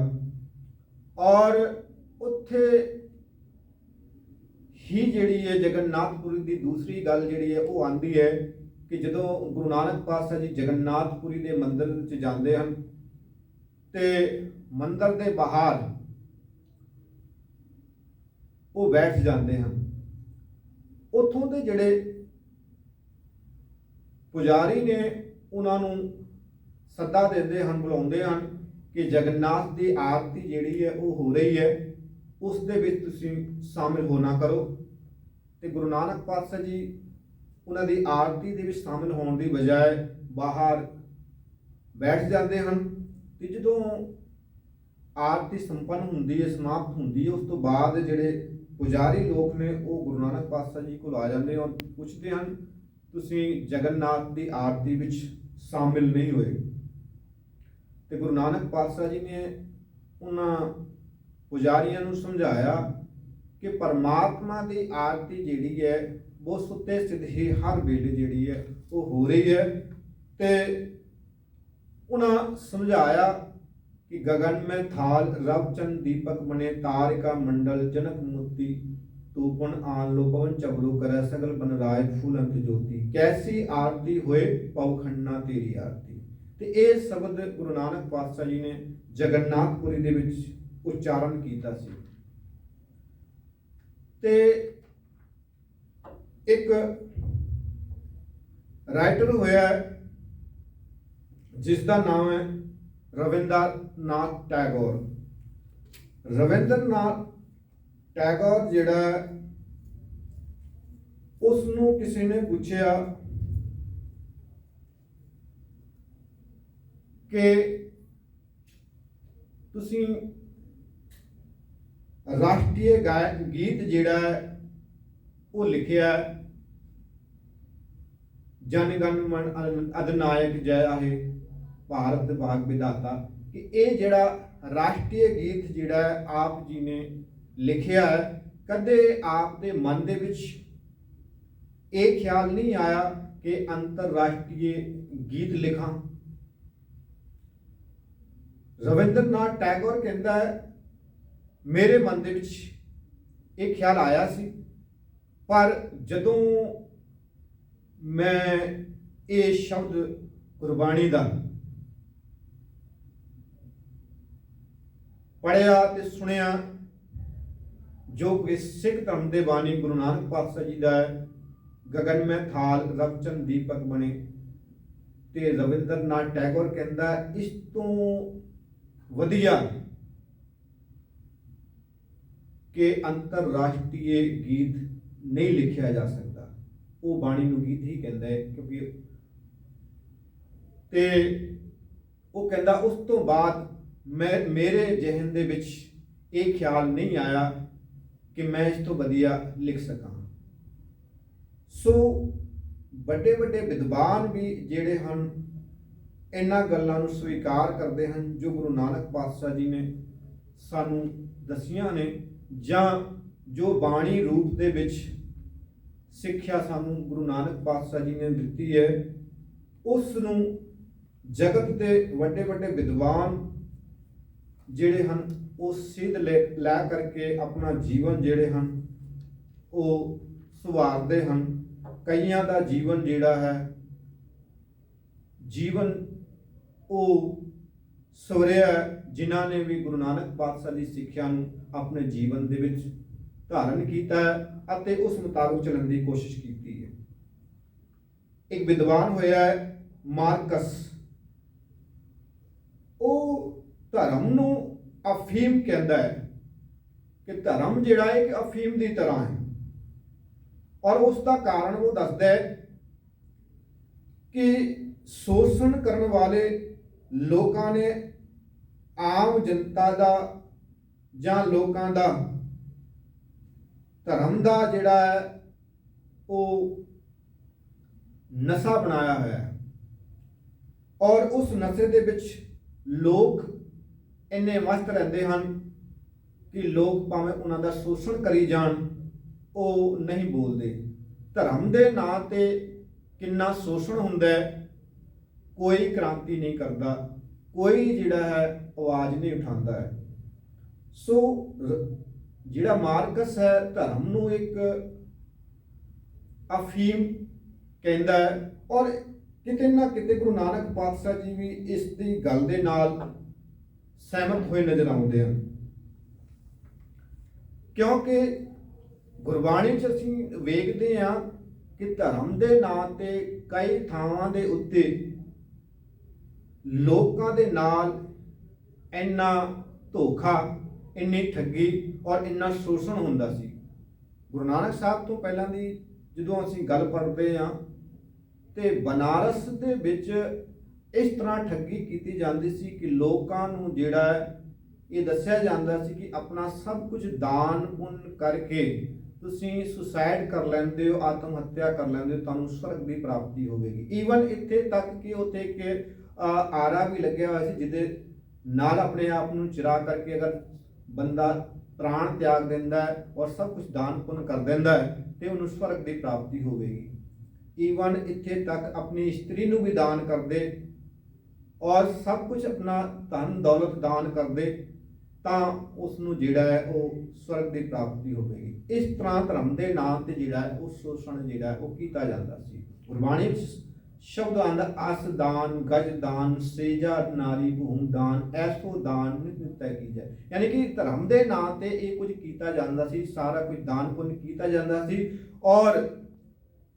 ਔਰ ਉੱਥੇ ਹੀ ਜਿਹੜੀ ਹੈ ਜਗन्नाथपुरी ਦੀ ਦੂਸਰੀ ਗੱਲ ਜਿਹੜੀ ਹੈ ਉਹ ਆਂਦੀ ਹੈ ਕਿ ਜਦੋਂ ਗੁਰੂ ਨਾਨਕ ਪਾਤਸ਼ਾਹ ਜੀ ਜਗन्नाथपुरी ਦੇ ਮੰਦਿਰ ਵਿੱਚ ਜਾਂਦੇ ਹਨ ਤੇ ਮੰਦਿਰ ਦੇ ਬਾਹਰ ਉਹ ਬੈਠ ਜਾਂਦੇ ਹਨ। ਉੱਥੋਂ ਦੇ ਜਿਹੜੇ ਪੁਜਾਰੀ ਨੇ ਉਹਨਾਂ ਨੂੰ ਸੱਦਾ ਦਿੰਦੇ ਹਨ, ਬੁਲਾਉਂਦੇ ਹਨ ਕਿ ਜਗन्नाथ ਦੀ ਆਰਤੀ ਜਿਹੜੀ ਹੈ ਉਹ ਹੋ ਰਹੀ ਹੈ, ਉਸ ਦੇ ਵਿੱਚ ਤੁਸੀਂ ਸ਼ਾਮਿਲ ਹੋਣਾ ਕਰੋ। ਤੇ ਗੁਰੂ ਨਾਨਕ ਪਾਤਸ਼ਾਹ ਜੀ ਉਹਨਾਂ ਦੀ ਆਰਤੀ ਦੇ ਵਿੱਚ ਸ਼ਾਮਿਲ ਹੋਣ ਦੀ ਬਜਾਏ ਬਾਹਰ ਬੈਠ ਜਾਂਦੇ ਹਨ। ਤੇ ਜਦੋਂ ਆਰਤੀ ਸੰਪੰਨ ਹੁੰਦੀ ਹੈ, ਸਮਾਪਤ ਹੁੰਦੀ ਹੈ, ਉਸ ਤੋਂ ਬਾਅਦ ਜਿਹੜੇ ਪੁਜਾਰੀ ਲੋਕ ਨੇ ਉਹ ਗੁਰੂ ਨਾਨਕ ਪਾਤਸ਼ਾਹ ਜੀ ਕੋਲ ਆ ਜਾਂਦੇ ਔਰ ਪੁੱਛਦੇ ਹਨ ਤੁਸੀਂ ਜਗन्नाथ ਦੀ ਆਰਤੀ ਵਿੱਚ ਸ਼ਾਮਿਲ ਨਹੀਂ ਹੋਏ। ਤੇ ਗੁਰੂ ਨਾਨਕ ਪਾਤਸ਼ਾਹ ਜੀ ਨੇ ਉਹਨਾਂ ਪੁਜਾਰੀਆਂ ਨੂੰ ਸਮਝਾਇਆ ਕਿ ਪਰਮਾਤਮਾ ਦੀ ਆਰਤੀ ਜਿਹੜੀ ਹੈ ਉਹ ਸੁੱਤੇ ਸਿੱਧ ਹੀ ਹਰ ਵੇਲੇ ਜਿਹੜੀ ਹੈ ਉਹ ਹੋ ਰਹੀ ਹੈ। ਤੇ ਉਹਨਾਂ ਸਮਝਾਇਆ ਕਿ ਗगन में थाल रव चंद दीपक बने तारिका मंडल जनक मोती तूपन आन लो पवन चबरू करे सगल बन राय फूल अंत ज्योति कैसी आरती होए पवखंडना तेरी आरती। ਤੇ ਇਹ ਸ਼ਬਦ ਗੁਰੂ ਨਾਨਕ ਪਾਤਸ਼ਾਹ ਜੀ ਨੇ ਜਗन्नाथपुरी ਦੇ ਵਿੱਚ ਉਚਾਰਨ ਕੀਤਾ ਸੀ। ਤੇ ਇੱਕ ਰਾਈਟਰ ਹੋਇਆ ਜਿਸ ਦਾ ਨਾਮ ਹੈ ਰਵਿੰਦਰਨਾਥ ਟੈਗੋਰ। ਰਵਿੰਦਰਨਾਥ ਟੈਗੋਰ ਜਿਹੜਾ ਉਸ ਨੂੰ ਕਿਸੇ ਨੇ ਪੁੱਛਿਆ ਕਿ ਤੁਸੀਂ ਰਾਸ਼ਟਰੀ ਗੀਤ ਜਿਹੜਾ ਹੈ ਉਹ ਲਿਖਿਆ ਜਨ ਗਣ ਮਨ ਅਧਿਨਾਇਕ ਜੈ आहे ਭਾਰਤ ਭਾਗ ਵਿਧਾਤਾ ਕਿ ਇਹ ਜਿਹੜਾ ਰਾਸ਼ਟਰੀ ਗੀਤ ਜਿਹੜਾ ਆਪ ਜੀ ਨੇ ਲਿਖਿਆ ਹੈ ਕਦੇ ਆਪ ਦੇ ਮਨ ਦੇ ਵਿੱਚ ਇਹ ਖਿਆਲ ਨਹੀਂ ਆਇਆ ਕਿ ਅੰਤਰਰਾਸ਼ਟਰੀ ਗੀਤ ਲਿਖਾਂ। ਰਵਿੰਦਰਨਾਥ ਟੈਗੋਰ ਕਹਿੰਦਾ ਹੈ ਮੇਰੇ ਮਨ ਦੇ ਵਿੱਚ ਇਹ ਖਿਆਲ ਆਇਆ ਸੀ ਪਰ ਜਦੋਂ ਮੈਂ ਇਹ ਸ਼ਬਦ ਗੁਰਬਾਣੀ ਦਾ ਪੜ੍ਹਿਆ ਤੇ ਸੁਣਿਆ ਜੋ ਕਿ ਸਿੱਖ ਧਰਮ ਦੇ ਬਾਣੀ ਗੁਰੂ ਨਾਨਕ ਪਾਤਸ਼ਾਹ ਜੀ ਦਾ ਹੈ ਗगन में थाल रव चंद दीपक बने ਤੇ ਰਵਿੰਦਰਨਾਥ ਟੈਗੋਰ ਕਹਿੰਦਾ ਇਸ ਤੋਂ ਵਧੀਆ ਕਿ ਅੰਤਰਰਾਸ਼ਟਰੀ ਗੀਤ ਨਹੀਂ ਲਿਖਿਆ ਜਾ ਸਕਦਾ। ਉਹ ਬਾਣੀ ਨੂੰ ਗੀਤ ਹੀ ਕਹਿੰਦਾ ਹੈ ਕਿਉਂਕਿ ਤੇ ਉਹ ਕਹਿੰਦਾ ਉਸ ਤੋਂ ਬਾਅਦ ਮੇਰੇ ਜ਼ਿਹਨ ਦੇ ਵਿੱਚ ਇਹ ਖਿਆਲ ਨਹੀਂ ਆਇਆ ਕਿ ਮੈਂ ਇਸ ਤੋਂ ਵਧੀਆ ਲਿਖ ਸਕਾਂ। ਸੋ ਵੱਡੇ ਵੱਡੇ ਵਿਦਵਾਨ ਵੀ ਜਿਹੜੇ ਹਨ ਇਹਨਾਂ ਗੱਲਾਂ ਨੂੰ ਸਵੀਕਾਰ ਕਰਦੇ ਹਨ ਜੋ ਗੁਰੂ ਨਾਨਕ ਪਾਤਸ਼ਾਹ ਜੀ ਨੇ ਸਾਨੂੰ ਦਸੀਆਂ ਨੇ ਜਾਂ ਜੋ ਬਾਣੀ ਰੂਪ ਦੇ ਵਿੱਚ ਸਿੱਖਿਆ ਸਾਨੂੰ ਗੁਰੂ ਨਾਨਕ ਪਾਤਸ਼ਾਹ ਜੀ ਨੇ ਦਿੱਤੀ ਹੈ ਉਸ ਨੂੰ ਜਗਤ ਦੇ ਵੱਡੇ ਵੱਡੇ ਵਿਦਵਾਨ ਜਿਹੜੇ ਹਨ ਉਹ ਸਿੱਧ ਲੈ ਕਰਕੇ ਆਪਣਾ ਜੀਵਨ ਜਿਹੜੇ ਹਨ ਉਹ ਸੁਵਾਰਦੇ ਹਨ। ਕਈਆਂ ਦਾ ਜੀਵਨ ਜਿਹੜਾ ਹੈ ਜੀਵਨ ਉਹ ਸਵਰਿਆ ਜਿਨ੍ਹਾਂ ਨੇ ਵੀ ਗੁਰੂ ਨਾਨਕ ਪਾਤਸ਼ਾਹ ਦੀ ਸਿੱਖਿਆ ਨੂੰ ਆਪਣੇ ਜੀਵਨ ਦੇ ਵਿੱਚ ਧਾਰਨ ਕੀਤਾ ਹੈ ਅਤੇ ਉਸ ਮੁਤਾਬਕ ਚੱਲਣ ਦੀ ਕੋਸ਼ਿਸ਼ ਕੀਤੀ ਹੈ। ਇੱਕ ਵਿਦਵਾਨ ਹੋਇਆ ਹੈ ਮਾਰਕਸ। ਉਹ ਧਰਮ ਨੂੰ ਅਫੀਮ ਕਹਿੰਦਾ ਹੈ ਕਿ ਧਰਮ ਜਿਹੜਾ ਹੈ ਇੱਕ ਅਫੀਮ ਦੀ ਤਰ੍ਹਾਂ ਹੈ ਔਰ ਉਸ ਦਾ ਕਾਰਨ ਉਹ ਦੱਸਦਾ ਹੈ ਕਿ ਸ਼ੋਸ਼ਣ ਕਰਨ ਵਾਲੇ ਲੋਕਾਂ ਨੇ ਆਮ ਜਨਤਾ ਦਾ ਜਾਂ ਲੋਕਾਂ ਦਾ ਧਰਮ ਦਾ ਜਿਹੜਾ ਹੈ ਉਹ ਨਸ਼ਾ ਬਣਾਇਆ ਹੋਇਆ ਹੈ ਔਰ ਉਸ ਨਸ਼ੇ ਦੇ ਵਿੱਚ ਲੋਕ ਇੰਨੇ ਮਸਤ ਰਹਿੰਦੇ ਹਨ ਕਿ ਲੋਕ ਭਾਵੇਂ ਉਹਨਾਂ ਦਾ ਸ਼ੋਸ਼ਣ ਕਰੀ ਜਾਣ ਉਹ ਨਹੀਂ ਬੋਲਦੇ। ਧਰਮ ਦੇ ਨਾਂ ਤੇ ਕਿੰਨਾ ਸ਼ੋਸ਼ਣ ਹੁੰਦਾ ਹੈ ਕੋਈ ਕ੍ਰਾਂਤੀ ਨਹੀਂ ਕਰਦਾ ਕੋਈ ਜਿਹੜਾ ਹੈ ਆਵਾਜ਼ ਨਹੀਂ ਉਠਾਉਂਦਾ ਹੈ। ਸੋ ਜਿਹੜਾ ਮਾਰਕਸ ਹੈ ਧਰਮ ਨੂੰ ਇੱਕ ਅਫੀਮ ਕਹਿੰਦਾ ਹੈ ਔਰ ਕਿਤੇ ਨਾ ਕਿਤੇ ਗੁਰੂ ਨਾਨਕ ਪਾਤਸ਼ਾਹ ਜੀ ਵੀ ਇਸ ਦੀ ਗੱਲ ਦੇ ਨਾਲ ਸਹਿਮਤ ਹੋਏ ਨਜ਼ਰ ਆਉਂਦੇ ਹਨ ਕਿਉਂਕਿ ਗੁਰਬਾਣੀ 'ਚ ਅਸੀਂ ਵੇਖਦੇ ਹਾਂ ਕਿ ਧਰਮ ਦੇ ਨਾਂ ਤੇ ਕਈ ਥਾਵਾਂ ਦੇ ਉੱਤੇ ਲੋਕਾਂ ਦੇ ਨਾਲ ਇੰਨਾ ਧੋਖਾ ਇੰਨੀ ਠੱਗੀ ਔਰ ਇੰਨਾ ਸ਼ੋਸ਼ਣ ਹੁੰਦਾ ਸੀ। ਗੁਰੂ ਨਾਨਕ ਸਾਹਿਬ ਤੋਂ ਪਹਿਲਾਂ ਦੀ ਜਦੋਂ ਅਸੀਂ ਗੱਲ ਕਰਦੇ ਹਾਂ ਤੇ ਬਨਾਰਸ ਦੇ ਵਿੱਚ ਇਸ ਤਰ੍ਹਾਂ ਠੱਗੀ ਕੀਤੀ ਜਾਂਦੀ ਸੀ ਕਿ ਲੋਕਾਂ ਨੂੰ ਜਿਹੜਾ ਇਹ ਦੱਸਿਆ ਜਾਂਦਾ ਸੀ ਕਿ ਆਪਣਾ ਸਭ ਕੁਝ ਦਾਨ ਪੁੰਨ ਕਰਕੇ ਤੁਸੀਂ ਸੁਸਾਇਡ ਕਰ ਲੈਂਦੇ ਹੋ ਆਤਮ ਹੱਤਿਆ ਕਰ ਲੈਂਦੇ ਹੋ ਤੁਹਾਨੂੰ ਸਵਰਗ ਦੀ ਪ੍ਰਾਪਤੀ ਹੋਵੇਗੀ। ਈਵਨ ਇੱਥੇ ਤੱਕ ਕਿ ਉੱਥੇ ਇੱਕ ਆਰਾ ਵੀ ਲੱਗਿਆ ਹੋਇਆ ਸੀ ਜਿਹਦੇ ਨਾਲ ਆਪਣੇ ਆਪ ਨੂੰ ਚਿਰਾ ਕਰਕੇ ਅਗਰ ਬੰਦਾ ਪ੍ਰਾਣ ਤਿਆਗ ਦਿੰਦਾ ਹੈ ਔਰ ਸਭ ਕੁਝ ਦਾਨ ਪੁੰਨ ਕਰ ਦਿੰਦਾ ਹੈ ਤੇ ਉਹਨੂੰ ਸਵਰਗ ਦੀ ਪ੍ਰਾਪਤੀ ਹੋਵੇਗੀ। ਈਵਨ ਇੱਥੇ ਤੱਕ ਆਪਣੀ ਇਸਤਰੀ ਨੂੰ ਵੀ ਦਾਨ ਕਰਦੇ ਔਰ ਸਭ ਕੁਝ ਆਪਣਾ ਧਨ ਦੌਲਤ ਦਾਨ ਕਰਦੇ ਤਾਂ ਉਸ ਨੂੰ ਜਿਹੜਾ ਹੈ ਉਹ ਸਵਰਗ ਦੀ ਪ੍ਰਾਪਤੀ ਹੋਵੇਗੀ। ਇਸ ਤਰ੍ਹਾਂ ਧਰਮ ਦੇ ਨਾਮ ਤੇ ਜਿਹੜਾ ਹੈ ਉਹ ਸ਼ੋਸ਼ਣ ਜਿਹੜਾ ਹੈ ਉਹ ਕੀਤਾ ਜਾਂਦਾ ਸੀ। ਗੁਰਬਾਣੀ ਵਿੱਚ ਸ਼ਬਦ ਆਂਦਾ ਅਸ ਦਾਨ ਗਜ ਦਾਨ ਸੇਜਾ ਨਾਰੀ ਭੂਮ ਦਾਨ ਐਸੋ ਦਾਨ ਨਿਤ ਨਿਤੈ ਕੀਜੈ। ਯਾਨੀ ਕਿ ਧਰਮ ਦੇ ਨਾਂ ਤੇ ਇਹ ਕੁਝ ਕੀਤਾ ਜਾਂਦਾ ਸੀ, ਸਾਰਾ ਕੁਝ ਦਾਨ ਪੁੰਨ ਕੀਤਾ ਜਾਂਦਾ ਸੀ ਔਰ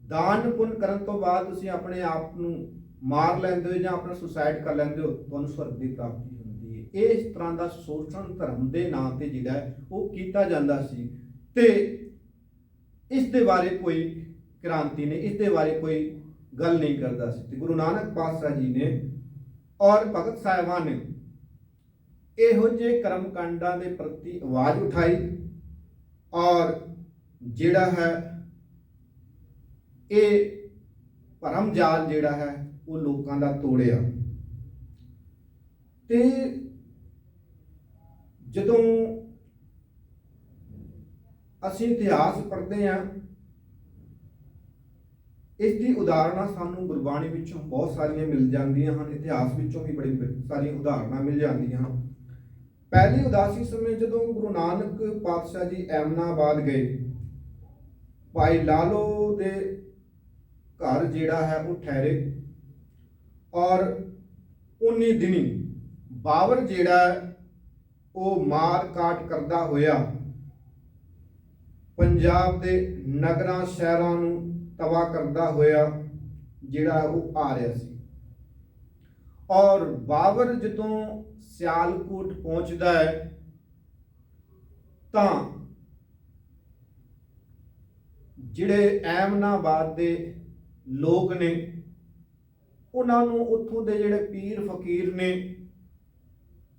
ਦਾਨ ਪੁੰਨ ਕਰਨ ਤੋਂ ਬਾਅਦ ਤੁਸੀਂ ਆਪਣੇ ਆਪ ਨੂੰ ਮਾਰ ਲੈਂਦੇ ਹੋ ਜਾਂ ਆਪਣਾ ਸੁਸਾਇਡ ਕਰ ਲੈਂਦੇ ਹੋ, ਤੁਹਾਨੂੰ ਸਵਰਗ ਦੀ ਪ੍ਰਾਪਤੀ ਹੁੰਦੀ ਹੈ। ਇਸ ਤਰ੍ਹਾਂ ਦਾ ਸ਼ੋਸ਼ਣ ਧਰਮ ਦੇ ਨਾਂ ਤੇ ਜਿਹੜਾ ਹੈ ਉਹ ਕੀਤਾ ਜਾਂਦਾ ਸੀ ਤੇ ਇਸ ਦੇ ਬਾਰੇ ਕੋਈ ਕ੍ਰਾਂਤੀ ਨਹੀਂ, ਇਸ ਦੇ ਬਾਰੇ ਕੋਈ ਗੱਲ ਨਹੀਂ ਕਰਦਾ ਸੀ। ਤੇ ਗੁਰੂ ਨਾਨਕ ਪਾਤਸ਼ਾਹ ਜੀ ਨੇ ਔਰ ਭਗਤ ਸਾਹਿਬਾਨ ਨੇ ਇਹੋ ਜਿਹੇ ਕਰਮ ਕਾਂਡਾਂ ਦੇ ਪ੍ਰਤੀ ਆਵਾਜ਼ ਉਠਾਈ ਔਰ ਜਿਹੜਾ ਹੈ ਇਹ ਭਰਮ ਜਾਲ ਜਿਹੜਾ ਹੈ ਉਹ ਲੋਕਾਂ ਦਾ ਤੋੜਿਆ। ਤੇ ਜਦੋਂ ਅਸੀਂ ਇਤਿਹਾਸ ਪੜ੍ਹਦੇ ਹਾਂ, ਇਸ ਦੀ ਉਦਾਹਰਨਾਂ ਸਾਨੂੰ ਗੁਰਬਾਣੀ ਵਿੱਚੋਂ ਬਹੁਤ ਸਾਰੀਆਂ ਮਿਲ ਜਾਂਦੀਆਂ ਹਨ, ਇਤਿਹਾਸ ਵਿੱਚੋਂ ਵੀ ਬੜੀ ਸਾਰੀਆਂ ਉਦਾਹਰਨਾਂ ਮਿਲ ਜਾਂਦੀਆਂ ਹਨ। ਪਹਿਲੀ ਉਦਾਸੀ ਸਮੇਂ ਜਦੋਂ ਗੁਰੂ ਨਾਨਕ ਪਾਤਸ਼ਾਹ ਜੀ ਐਮਨਾਬਾਦ ਗਏ, ਭਾਈ ਲਾਲੋ ਦੇ ਘਰ ਜਿਹੜਾ ਹੈ ਉਹ ਠਹਿਰੇ ਔਰ 19 ਦਿਨੀ ਬਾਬਰ ਜਿਹੜਾ ਉਹ ਮਾਰ ਕਾਟ ਕਰਦਾ ਹੋਇਆ ਪੰਜਾਬ ਦੇ ਨਗਰਾਂ ਸ਼ਹਿਰਾਂ ਨੂੰ ਤਬਾਹ ਕਰਦਾ ਹੋਇਆ ਜਿਹੜਾ ਉਹ ਆ ਰਿਹਾ ਸੀ। ਔਰ ਬਾਬਰ ਜਦੋਂ ਸਿਆਲਕੋਟ ਪਹੁੰਚਦਾ ਹੈ ਤਾਂ ਜਿਹੜੇ ਐਮਨਾਬਾਦ ਦੇ ਲੋਕ ਨੇ ਉਹਨਾਂ ਨੂੰ ਉੱਥੋਂ ਦੇ ਜਿਹੜੇ ਪੀਰ ਫਕੀਰ ਨੇ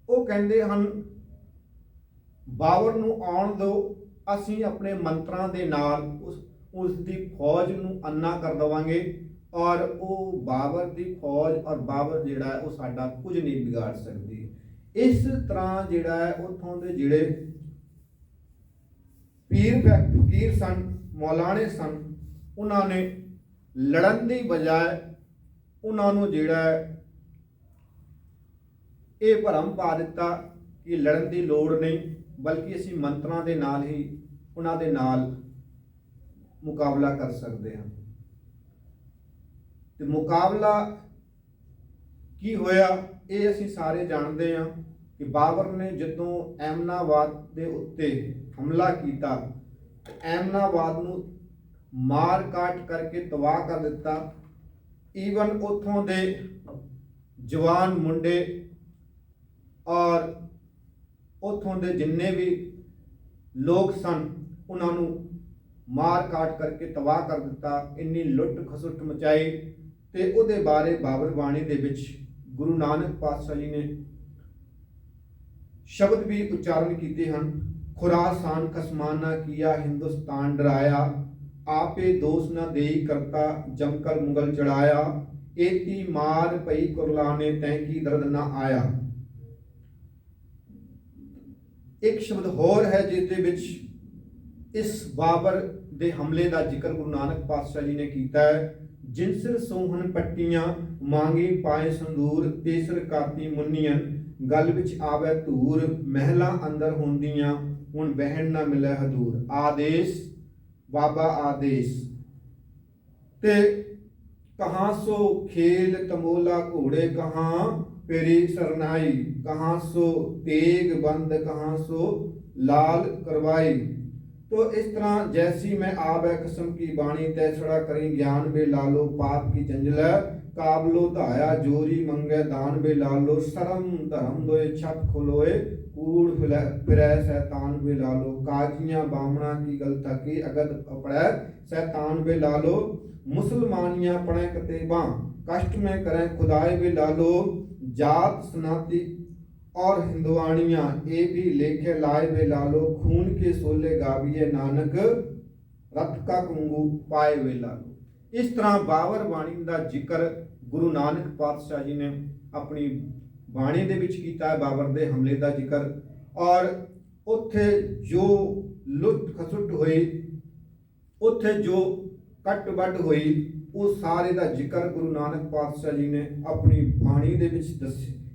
ਉਹ ਕਹਿੰਦੇ ਹਨ ਬਾਬਰ ਨੂੰ ਆਉਣ ਦਿਓ, ਅਸੀਂ ਆਪਣੇ ਮੰਤਰਾਂ ਦੇ ਨਾਲ ਉਸ ਦੀ ਫੌਜ ਨੂੰ ਅੰਨਾ ਕਰ ਦੇਵਾਂਗੇ ਔਰ ਉਹ ਬਾਬਰ ਦੀ ਫੌਜ ਔਰ ਬਾਬਰ ਜਿਹੜਾ ਹੈ ਉਹ ਸਾਡਾ ਕੁਝ ਨਹੀਂ ਵਿਗਾੜ ਸਕਦੀ। ਇਸ ਤਰ੍ਹਾਂ ਜਿਹੜਾ ਹੈ ਉੱਥੋਂ ਦੇ ਜਿਹੜੇ ਪੀਰ ਫਕੀਰ ਸਨ, ਮੌਲਾਣੇ ਸਨ, ਉਹਨਾਂ ਨੇ ਲੜਨ ਦੀ ਬਜਾਏ ਉਹਨਾਂ ਨੂੰ ਜਿਹੜਾ ਹੈ ਇਹ ਭਰਮ ਪਾ ਦਿੱਤਾ ਕਿ ਲੜਨ ਦੀ ਲੋੜ ਨਹੀਂ, ਬਲਕਿ ਅਸੀਂ ਮੰਤਰਾਂ ਦੇ ਨਾਲ ਹੀ ਉਹਨਾਂ ਦੇ ਨਾਲ ਮੁਕਾਬਲਾ ਕਰ ਸਕਦੇ ਹਾਂ। ਤੇ ਮੁਕਾਬਲਾ ਕੀ ਹੋਇਆ ਇਹ ਅਸੀਂ ਸਾਰੇ ਜਾਣਦੇ ਹਾਂ ਕਿ ਬਾਬਰ ਨੇ ਜਦੋਂ ਐਮਨਾਬਾਦ ਦੇ ਉੱਤੇ ਹਮਲਾ ਕੀਤਾ, ਐਮਨਾਬਾਦ ਨੂੰ ਮਾਰ ਕਾਟ ਕਰਕੇ ਤਬਾਹ ਕਰ ਦਿੱਤਾ। ਈਵਨ ਉੱਥੋਂ ਦੇ ਜਵਾਨ ਮੁੰਡੇ ਔਰ ਉੱਥੋਂ ਦੇ ਜਿੰਨੇ ਵੀ ਲੋਕ ਸਨ ਉਹਨਾਂ ਨੂੰ ਮਾਰ ਕਾਟ ਕਰਕੇ ਤਬਾਹ ਕਰ ਦਿੱਤਾ। ਇੰਨੀ ਲੁੱਟ ਖਸੁੱਟ ਮਚਾਈ ਤੇ ਉਹਦੇ ਬਾਰੇ ਬਾਬਰ ਬਾਣੀ ਦੇ ਵਿੱਚ ਗੁਰੂ ਨਾਨਕ ਪਾਤਸ਼ਾਹ ਜੀ ਨੇ ਸ਼ਬਦ ਵੀ ਉਚਾਰਨ ਕੀਤੇ ਹਨ। ਖੁਰਾਸਾਨ ਖਸਮਾਨਾ ਕੀਆ ਹਿੰਦੁਸਤਾਨ ਡਰਾਇਆ, ਆਪੇ ਦੋਸ ਨਾ ਦੇਈ ਕਰਤਾ ਜਮਕਲ ਮੁਗਲ ਚੜਾਇਆ, ਏਤੀ ਮਾਰ ਪਈ ਕੁਰਲਾਨੇ ਤੈਂ ਕੀ ਦਰਦ ਨਾ ਆਇਆ। ਇੱਕ ਸ਼ਬਦ ਹੋਰ ਹੈ ਜਿਸ ਦੇ ਵਿੱਚ ਇਸ ਬਾਬਰ ਦੇ ਹਮਲੇ ਦਾ ਜ਼ਿਕਰ ਗੁਰੂ ਨਾਨਕ ਪਾਤਸ਼ਾਹ ਜੀ ਨੇ ਕੀਤਾ ਹੈ। ਜਿਨਸਿਰ ਸੋਹਣ ਪੱਟੀਆਂ ਮੰਗੀ ਪਾਏ ਸੰਦੂਰ, ਤੇਸਰ ਕਾਤੀ ਮੁੰਨੀਆਂ ਗਲ ਵਿੱਚ ਆਵੇ ਧੂਰ, ਮਹਿਲਾ ਅੰਦਰ ਹੁੰਦੀਆਂ ਹੁਣ ਬਹਿਣ ਨਾ ਮਿਲੇ ਹਦੂਰ। ਆਦੇਸ਼ ਬਾਬਾ ਆਦੇਸ਼ ਤੇ ਕਹਾਂ ਸੋ ਖੇਲ ਤਮੋਲਾ ਘੋੜੇ, ਕਹਾਂ पेरी सरनाई, कहाँ सो तेग बंद, कहाँ सो लाल करवाई। तो इस तरह जैसी मैं आबै कसम की बाणी, तैसड़ा करी ज्ञान बे लालो, पाप की जंजल काबलो धाया जोरी मंगे दान बे लालो, शरम धर्म दोए छप खुलोए कूड़ फिरै शैतान बे लालो, काजियां बामणा की गल थकी अगद अपड़ै शैतान बे लालो, मुसलमानियां पढ़े कतेबा कष्ट में करें खुदाए बे लालो, जात सनाती और हिंदुआनियां ये भी लेखे लाए वे लालो, खून के सोले गाविए नानक रत का कुंगू पाए वे लालो। इस तरह बाबर बाणी का जिक्र गुरु नानक पातशाह जी ने अपनी ਬਾਣੀ ਦੇ ਵਿੱਚ ਕੀਤਾ ਹੈ ਬਾਬਰ ਦੇ ਹਮਲੇ ਦਾ ਜ਼ਿਕਰ, ਔਰ ਉੱਥੇ ਜੋ ਲੁੱਟ ਖਸੁੱਟ ਹੋਈ, ਉੱਥੇ ਜੋ ਕੱਟ ਵੱਢ ਹੋਈ, ਉਹ ਸਾਰੇ ਦਾ ਜ਼ਿਕਰ ਗੁਰੂ ਨਾਨਕ ਪਾਤਸ਼ਾਹ ਜੀ ਨੇ ਆਪਣੀ ਬਾਣੀ ਦੇ ਵਿੱਚ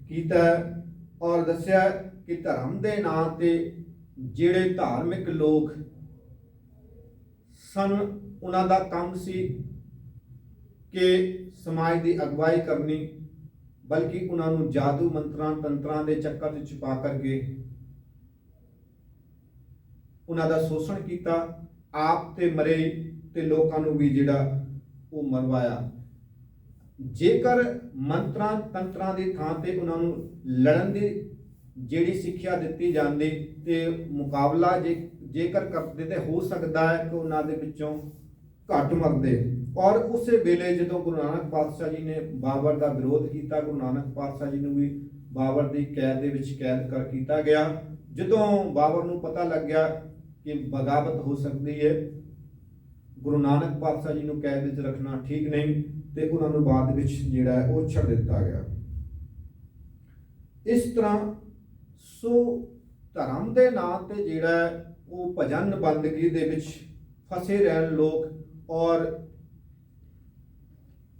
ਕੀਤਾ ਹੈ। ਔਰ ਦੱਸਿਆ ਕਿ ਧਰਮ ਦੇ ਨਾਂ ਤੇ ਜਿਹੜੇ ਧਾਰਮਿਕ ਲੋਕ ਸਨ, ਉਹਨਾਂ ਦਾ ਕੰਮ ਸੀ ਕਿ ਸਮਾਜ ਦੀ ਅਗਵਾਈ ਕਰਨੀ, ਬਲਕਿ ਉਹਨਾਂ ਨੂੰ ਜਾਦੂ ਮੰਤਰਾਂ ਤੰਤਰਾਂ ਦੇ ਚੱਕਰ ਵਿੱਚ ਪਾ ਕਰਕੇ ਉਹਨਾਂ ਦਾ ਸ਼ੋਸ਼ਣ ਕੀਤਾ, ਆਪ ਤੇ ਮਰੇ ਤੇ ਲੋਕਾਂ ਨੂੰ ਵੀ ਜਿਹੜਾ ਉਹ ਮਰਵਾਇਆ। ਜੇਕਰ ਮੰਤਰਾਂ ਤੰਤਰਾਂ ਦੀ ਥਾਂ ਤੇ ਉਹਨਾਂ ਨੂੰ ਲੜਨ ਦੀ ਜਿਹੜੀ ਸਿੱਖਿਆ ਦਿੱਤੀ ਜਾਂਦੀ ਤੇ ਮੁਕਾਬਲਾ ਜੇਕਰ ਕਰਦੇ ਤੇ ਹੋ ਸਕਦਾ ਹੈ ਕਿ ਉਹਨਾਂ ਦੇ ਵਿੱਚੋਂ ਘੱਟ ਮਰਦੇ। ਔਰ ਉਸੇ ਵੇਲੇ ਜਦੋਂ ਗੁਰੂ ਨਾਨਕ ਪਾਤਸ਼ਾਹ ਜੀ ਨੇ ਬਾਬਰ ਦਾ ਵਿਰੋਧ ਕੀਤਾ, ਗੁਰੂ ਨਾਨਕ ਪਾਤਸ਼ਾਹ ਜੀ ਨੂੰ ਵੀ ਬਾਬਰ ਦੀ ਕੈਦ ਦੇ ਵਿੱਚ ਕੈਦ ਕਰ ਕੀਤਾ ਗਿਆ। ਜਦੋਂ ਬਾਬਰ ਨੂੰ ਪਤਾ ਲੱਗਿਆ ਕਿ ਬਗਾਵਤ ਹੋ ਸਕਦੀ ਹੈ, ਗੁਰੂ ਨਾਨਕ ਪਾਤਸ਼ਾਹ ਜੀ ਨੂੰ ਕੈਦ ਵਿੱਚ ਰੱਖਣਾ ਠੀਕ ਨਹੀਂ, ਤੇ ਉਹਨਾਂ ਨੂੰ ਬਾਅਦ ਵਿੱਚ ਜਿਹੜਾ ਹੈ ਉਹ ਛੱਡ ਦਿੱਤਾ ਗਿਆ। ਇਸ ਤਰ੍ਹਾਂ ਸੋ ਧਰਮ ਦੇ ਨਾਂ ਤੇ ਜਿਹੜਾ ਉਹ ਭਜਨ ਬੰਦਗੀ ਦੇ ਵਿੱਚ ਫਸੇ ਰਹਿਣ ਲੋਕ, ਔਰ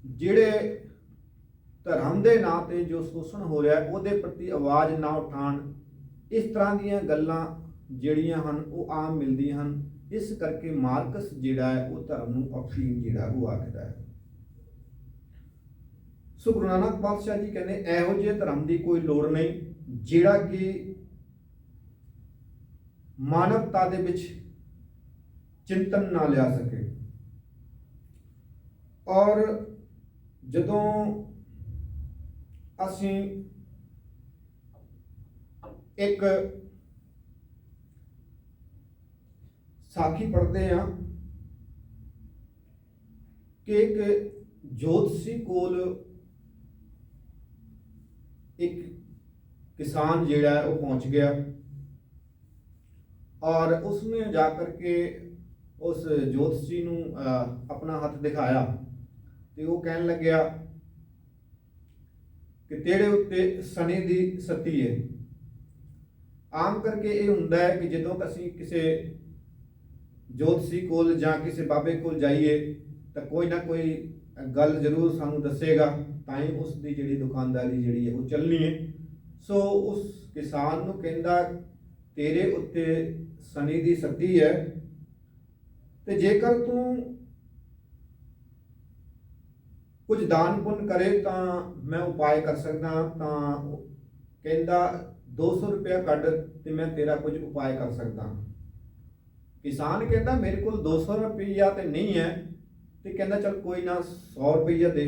ਜਿਹੜੇ ਧਰਮ ਦੇ ਨਾਂ ਤੇ ਜੋ ਸ਼ੋਸ਼ਣ ਹੋ ਰਿਹਾ ਉਹਦੇ ਪ੍ਰਤੀ ਆਵਾਜ਼ ਨਾ ਉਠਾਉਣ, ਇਸ ਤਰ੍ਹਾਂ ਦੀਆਂ ਗੱਲਾਂ ਜਿਹੜੀਆਂ ਹਨ ਉਹ ਆਮ ਮਿਲਦੀਆਂ ਹਨ। ਇਸ ਕਰਕੇ ਮਾਰਕਸ ਜਿਹੜਾ ਹੈ ਉਹ ਧਰਮ ਨੂੰ ਅਫੀਮ ਜਿਹੜਾ ਉਹ ਆਖਦਾ ਹੈ। ਸੋ ਗੁਰੂ ਨਾਨਕ ਪਾਤਸ਼ਾਹ ਜੀ ਕਹਿੰਦੇ ਇਹੋ ਜਿਹੇ ਧਰਮ ਦੀ ਕੋਈ ਲੋੜ ਨਹੀਂ ਜਿਹੜਾ ਕਿ ਮਾਨਵਤਾ ਦੇ ਵਿੱਚ ਚਿੰਤਨ ਨਾ ਲਿਆ ਸਕੇ। ਔਰ ਜਦੋਂ ਅਸੀਂ ਇੱਕ ਸਾਖੀ ਪੜ੍ਹਦੇ ਹਾਂ ਕਿ ਇੱਕ ਜੋਤਸ਼ੀ ਕੋਲ ਇੱਕ ਕਿਸਾਨ ਜਿਹੜਾ ਉਹ ਪਹੁੰਚ ਗਿਆ, ਔਰ ਉਸਨੇ ਜਾ ਕਰਕੇ ਉਸ ਜੋਤਸ਼ੀ ਨੂੰ ਆਪਣਾ ਹੱਥ ਦਿਖਾਇਆ ਤੇ ਉਹ ਕਹਿਣ ਲੱਗਿਆ ਕਿ ਤੇਰੇ ਉੱਤੇ ਸ਼ਨੀ ਦੀ ਸਤੀ ਹੈ। ਆਮ ਕਰਕੇ ਇਹ ਹੁੰਦਾ ਹੈ ਕਿ ਜਦੋਂ ਅਸੀਂ ਕਿਸੇ ਜੋਤਸ਼ੀ ਕੋਲ ਜਾਂ ਕਿਸੇ ਬਾਬੇ ਕੋਲ ਜਾਈਏ ਤਾਂ ਕੋਈ ਨਾ ਕੋਈ ਗੱਲ ਜ਼ਰੂਰ ਸਾਨੂੰ ਦੱਸੇਗਾ, ਤਾਂ ਹੀ ਉਸ ਦੀ ਜਿਹੜੀ ਦੁਕਾਨਦਾਰੀ ਜਿਹੜੀ ਹੈ ਉਹ ਚੱਲਣੀ ਹੈ। ਸੋ ਉਸ ਕਿਸਾਨ ਨੂੰ ਕਹਿੰਦਾ ਤੇਰੇ ਉੱਤੇ ਸ਼ਨੀ ਦੀ ਸਤੀ ਹੈ, ਤੇ ਜੇਕਰ ਤੂੰ ਕੁਝ ਦਾਨ ਪੁੰਨ ਕਰੇ ਤਾਂ ਮੈਂ ਉਪਾਅ ਕਰ ਸਕਦਾ। ਤਾਂ ਕਹਿੰਦਾ 200 ਰੁਪਇਆ ਕੱਢ ਤੇ ਮੈਂ ਤੇਰਾ ਕੁਝ ਉਪਾਅ ਕਰ ਸਕਦਾ। ਕਿਸਾਨ ਕਹਿੰਦਾ ਮੇਰੇ ਕੋਲ 200 ਰੁਪਈਆ ਤੇ ਨਹੀਂ ਹੈ, ਤੇ ਕਹਿੰਦਾ ਚਲ ਕੋਈ ਨਾ 100 ਰੁਪਈਆ ਦੇ।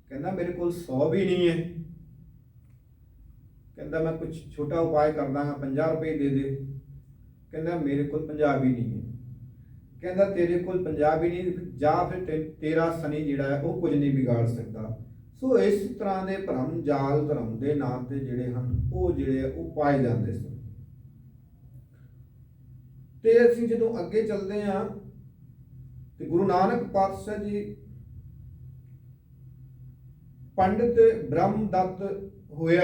ਕਹਿੰਦਾ ਮੇਰੇ ਕੋਲ 100 ਵੀ ਨਹੀਂ ਹੈ। ਕਹਿੰਦਾ ਮੈਂ ਕੁਝ ਛੋਟਾ ਉਪਾਅ ਕਰ ਦਾਂਗਾ, 50 ਰੁਪਏ ਦੇ ਦੇ। ਕਹਿੰਦਾ ਮੇਰੇ ਕੋਲ 50 ਵੀ ਨਹੀਂ ਹੈ। ਕਹਿੰਦਾ ਤੇਰੇ ਕੋਲ 50 ਵੀ ਨਹੀਂ, ਜਾਂ ਫਿਰ ਤੇਰਾ ਸ਼ਨੀ ਜਿਹੜਾ ਹੈ ਉਹ ਕੁਝ ਨਹੀਂ ਵਿਗਾੜ ਸਕਦਾ। ਸੋ ਇਸ ਤਰ੍ਹਾਂ ਦੇ ਭਰਮ ਜਾਲ ਧਰਮ ਦੇ ਨਾਮ ਤੇ ਜਿਹੜੇ ਹਨ ਉਹ ਜਿਹੜੇ ਉਹ ਪਾਏ ਜਾਂਦੇ ਸਨ। ਤੇ ਅਸੀਂ ਜਦੋਂ ਅੱਗੇ ਚੱਲਦੇ ਹਾਂ ਤੇ ਗੁਰੂ ਨਾਨਕ ਪਾਤਸ਼ਾਹ ਜੀ ਪੰਡਿਤ ਬ੍ਰਹਮਦੱਤ ਹੋਇਆ,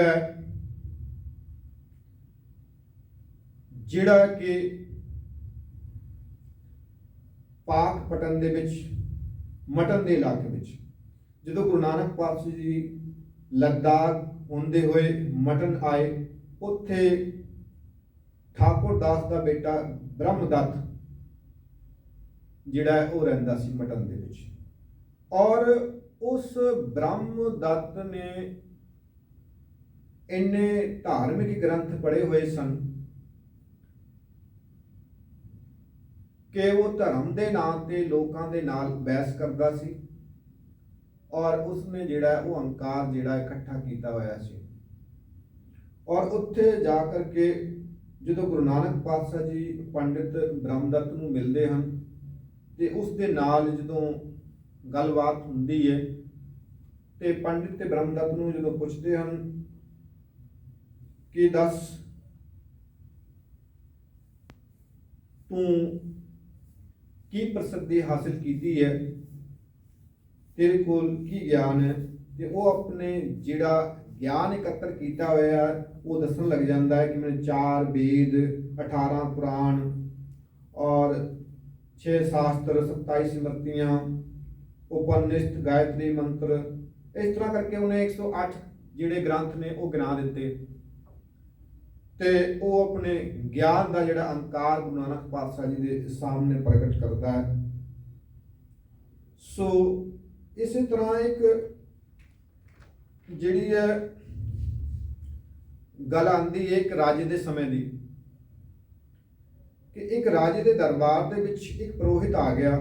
ਜਿਹੜਾ ਕਿ ਪਾਕ ਪਟਨ ਦੇ ਵਿੱਚ ਮਟਨ ਦੇ ਇਲਾਕੇ ਵਿੱਚ ਜਦੋਂ ਗੁਰੂ ਨਾਨਕ ਪਾਤਸ਼ਾਹ ਜੀ ਲੱਦਾਖ ਹੁੰਦੇ ਹੋਏ ਮਟਨ ਆਏ, ਉੱਥੇ ਠਾਕੁਰ ਦਾਸ ਦਾ ਬੇਟਾ ਬ੍ਰਹਮਦੱਤ ਜਿਹੜਾ ਹੈ ਉਹ ਰਹਿੰਦਾ ਸੀ ਮਟਨ ਦੇ ਵਿੱਚ। ਔਰ ਉਸ ਬ੍ਰਹਮਦੱਤ ਨੇ ਇੰਨੇ ਧਾਰਮਿਕ ਗ੍ਰੰਥ ਪੜ੍ਹੇ ਹੋਏ ਸਨ ਕਿ ਉਹ ਧਰਮ ਦੇ ਨਾਮ ਤੇ ਲੋਕਾਂ ਦੇ ਨਾਲ ਬਹਿਸ ਕਰਦਾ ਸੀ, ਔਰ ਉਸਨੇ ਜਿਹੜਾ ਉਹ ਹੰਕਾਰ ਜਿਹੜਾ ਇਕੱਠਾ ਕੀਤਾ ਹੋਇਆ ਸੀ। ਔਰ ਉੱਥੇ ਜਾ ਕਰਕੇ ਜਦੋਂ ਗੁਰੂ ਨਾਨਕ ਪਾਤਸ਼ਾਹ ਜੀ ਪੰਡਿਤ ਬ੍ਰਹਮਦੱਤ ਨੂੰ ਮਿਲਦੇ ਹਨ ਤੇ ਉਸ ਦੇ ਨਾਲ ਜਦੋਂ ਗੱਲਬਾਤ ਹੁੰਦੀ ਹੈ ਤੇ ਪੰਡਿਤ ਤੇ ਬ੍ਰਹਮਦੱਤ ਨੂੰ ਜਦੋਂ ਪੁੱਛਦੇ ਹਨ ਕਿ ਦੱਸ ਤੂੰ ਕੀ ਪ੍ਰਸਿੱਧੀ ਹਾਸਿਲ ਕੀਤੀ ਹੈ, ਤੇਰੇ ਕੋਲ ਕੀ ਗਿਆਨ ਹੈ, ਤੇ ਉਹ ਆਪਣੇ ਜਿਹੜਾ ਗਿਆਨ ਇਕੱਤਰ ਕੀਤਾ ਹੋਇਆ ਉਹ ਦੱਸਣ ਲੱਗ ਜਾਂਦਾ ਹੈ ਕਿ ਮੈਨੂੰ 4 ਵੇਦ, 18 ਪੁਰਾਣ ਔਰ 6 ਸ਼ਾਸਤਰ, 27 ਸਿਮਰਤੀਆਂ, ਉਪਨਿਸ਼ਦ, ਗਾਇਤਰੀ ਮੰਤਰ, ਇਸ ਤਰ੍ਹਾਂ ਕਰਕੇ ਉਹਨੇ 108 ਜਿਹੜੇ ਗ੍ਰੰਥ ਨੇ ਉਹ ਗਿਣਾ ਦਿੱਤੇ ਤੇ ਉਹ ਆਪਣੇ ਗਿਆਨ ਦਾ ਜਿਹੜਾ ਅੰਕਾਰ ਗੁਰੂ ਨਾਨਕ ਪਾਤਸ਼ਾਹ ਜੀ ਦੇ ਸਾਹਮਣੇ ਪ੍ਰਗਟ ਕਰਦਾ ਹੈ। ਸੋ ਇਸੇ ਤਰ੍ਹਾਂ ਇੱਕ ਜਿਹੜੀ ਹੈ ਗੱਲ ਆਉਂਦੀ ਹੈ ਇੱਕ ਰਾਜੇ ਦੇ ਸਮੇਂ ਦੀ ਕਿ ਇੱਕ ਰਾਜੇ ਦੇ ਦਰਬਾਰ ਦੇ ਵਿੱਚ ਇੱਕ ਪੁਰੋਹਿਤ ਆ ਗਿਆ